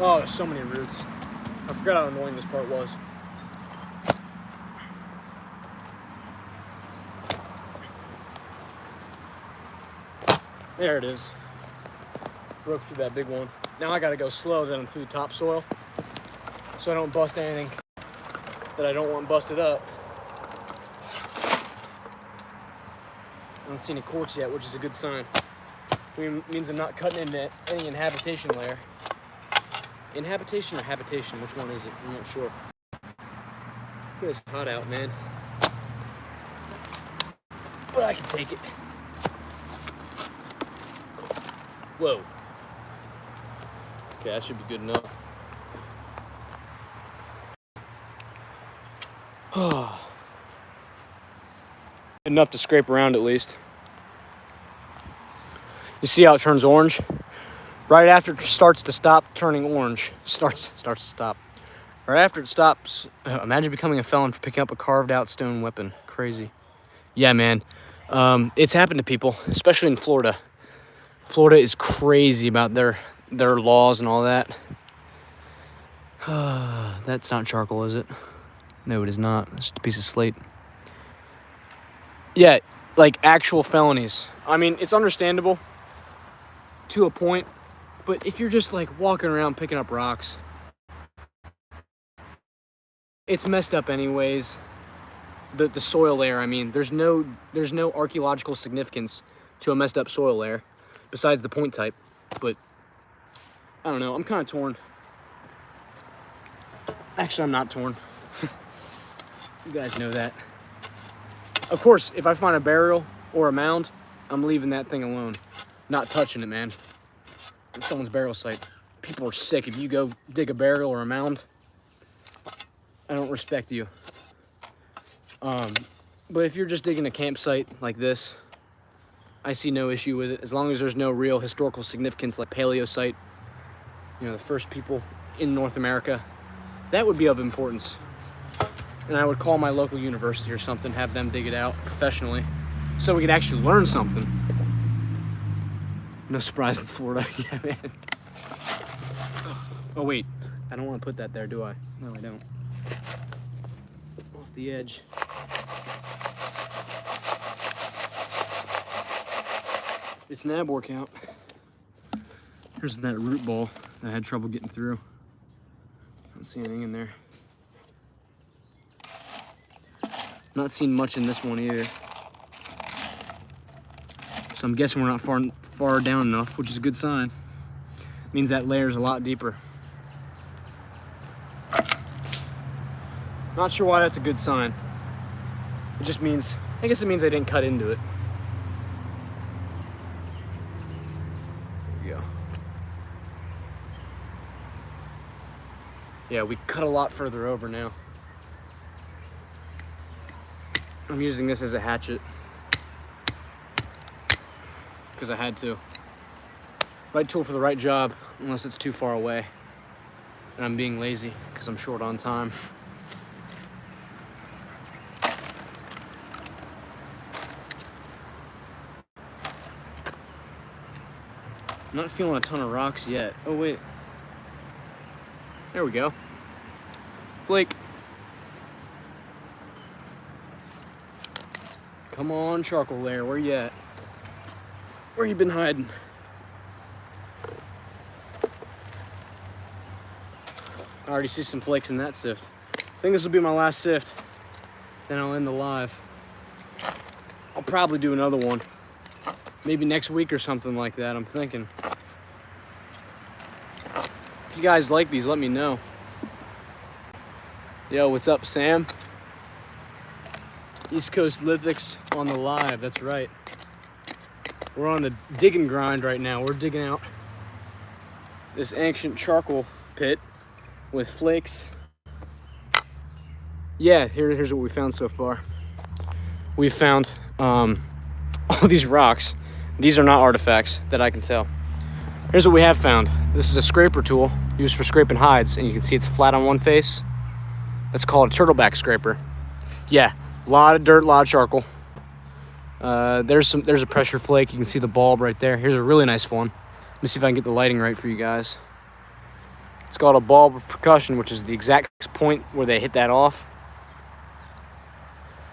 Oh, there's so many roots. I forgot how annoying this part was. There it is. Broke through that big one. Now I gotta go slow then through topsoil so I don't bust anything that I don't want busted up. I don't see any quartz yet, which is a good sign. It means I'm not cutting into any inhabitation layer. Inhabitation or habitation? Which one is it? I'm not sure. It's hot out, man. But I can take it. Whoa. Okay, that should be good enough. Enough to scrape around at least. You see how it turns orange? Right after it starts to stop turning orange. Starts to stop. Right after it stops, imagine becoming a felon for picking up a carved out stone weapon. Crazy. Yeah, man. It's happened to people, especially in Florida. Florida is crazy about their laws and all that. That's not charcoal, is it? No, it is not. It's just a piece of slate. Yeah, like actual felonies. I mean, it's understandable to a point. But if you're just like walking around picking up rocks, it's messed up anyways. The soil layer, I mean, there's no archaeological significance to a messed up soil layer besides the point type. But I don't know, I'm kind of torn. Actually, I'm not torn. You guys know that. Of course, if I find a burial or a mound, I'm leaving that thing alone. Not touching it, man. It's someone's burial site. People are sick. If you go dig a burial or a mound, I don't respect you. But if you're just digging a campsite like this, I see no issue with it. As long as there's no real historical significance like paleo site, you know, the first people in North America, that would be of importance. And I would call my local university or something, have them dig it out professionally so we could actually learn something. No surprise, it's Florida. Yeah, man. Oh, wait. I don't want to put that there, do I? No, I don't. Off the edge. It's an ab workout. Here's that root ball that I had trouble getting through. I don't see anything in there. Not seeing much in this one either. So I'm guessing we're not far down enough, which is a good sign. It means that layer is a lot deeper. Not sure why that's a good sign. It just means, I guess it means I didn't cut into it. There we go. Yeah, we cut a lot further over now. I'm using this as a hatchet because I had to. Right tool for the right job, unless it's too far away. And I'm being lazy because I'm short on time. I'm not feeling a ton of rocks yet. Oh wait. There we go. Flake. Come on, charcoal layer, where you at? Where you been hiding? I already see some flakes in that sift. I think this will be my last sift. Then I'll end the live. I'll probably do another one. Maybe next week or something like that, I'm thinking. If you guys like these, let me know. Yo, what's up, Sam? East Coast Lithics on the live, that's right. We're on the digging grind right now. We're digging out this ancient charcoal pit with flakes. Yeah, here's what we found so far. We found all these rocks. These are not artifacts that I can tell. Here's what we have found. This is a scraper tool used for scraping hides, and you can see it's flat on one face. That's called a turtleback scraper. Yeah, a lot of dirt, a lot of charcoal. There's a pressure flake. You can see the bulb right there. Here's a really nice one. Let me see if I can get the lighting right for you guys. It's called a bulb of percussion, which is the exact point where they hit that off.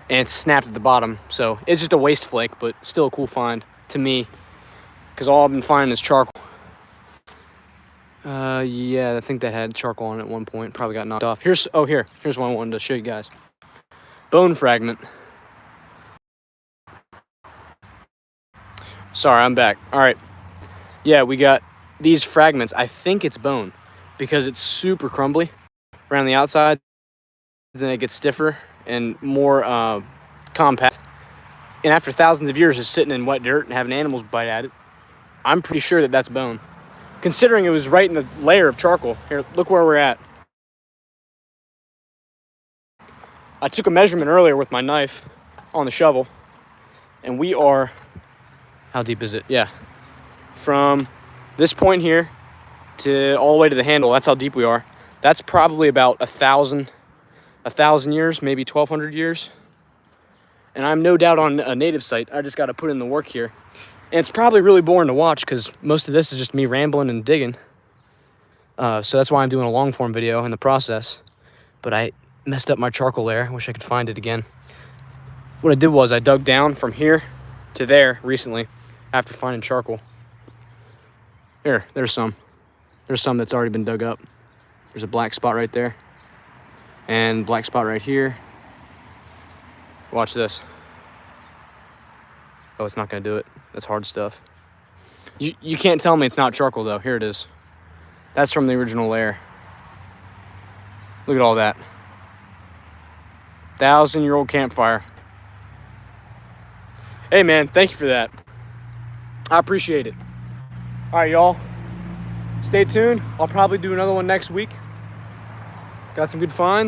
And it's snapped at the bottom. So it's just a waste flake, but still a cool find to me, because all I've been finding is charcoal. Yeah, I think that had charcoal on it at one point. Probably got knocked off. Here's one I wanted to show you guys. Bone fragment. Sorry, I'm back. All right. Yeah, we got these fragments. I think it's bone because it's super crumbly around the outside. Then it gets stiffer and more compact. And after thousands of years of sitting in wet dirt and having animals bite at it, I'm pretty sure that that's bone. Considering it was right in the layer of charcoal. Here, look where we're at. I took a measurement earlier with my knife on the shovel, and we are, how deep is it? Yeah. From this point here to all the way to the handle, that's how deep we are. That's probably about 1,000 years, maybe 1,200 years. And I'm no doubt on a native site. I just got to put in the work here. And it's probably really boring to watch because most of this is just me rambling and digging. So that's why I'm doing a long form video in the process. But I messed up my charcoal layer. I wish I could find it again. What I did was I dug down from here to there recently after finding charcoal. There's some. There's some that's already been dug up. There's a black spot right there. And black spot right here. Watch this. Oh, it's not gonna do it. That's hard stuff. You can't tell me it's not charcoal though. Here it is. That's from the original layer. Look at all that. 1,000-year-old campfire. Hey man, thank you for that. I appreciate it. All right, y'all. Stay tuned. I'll probably do another one next week. Got some good finds.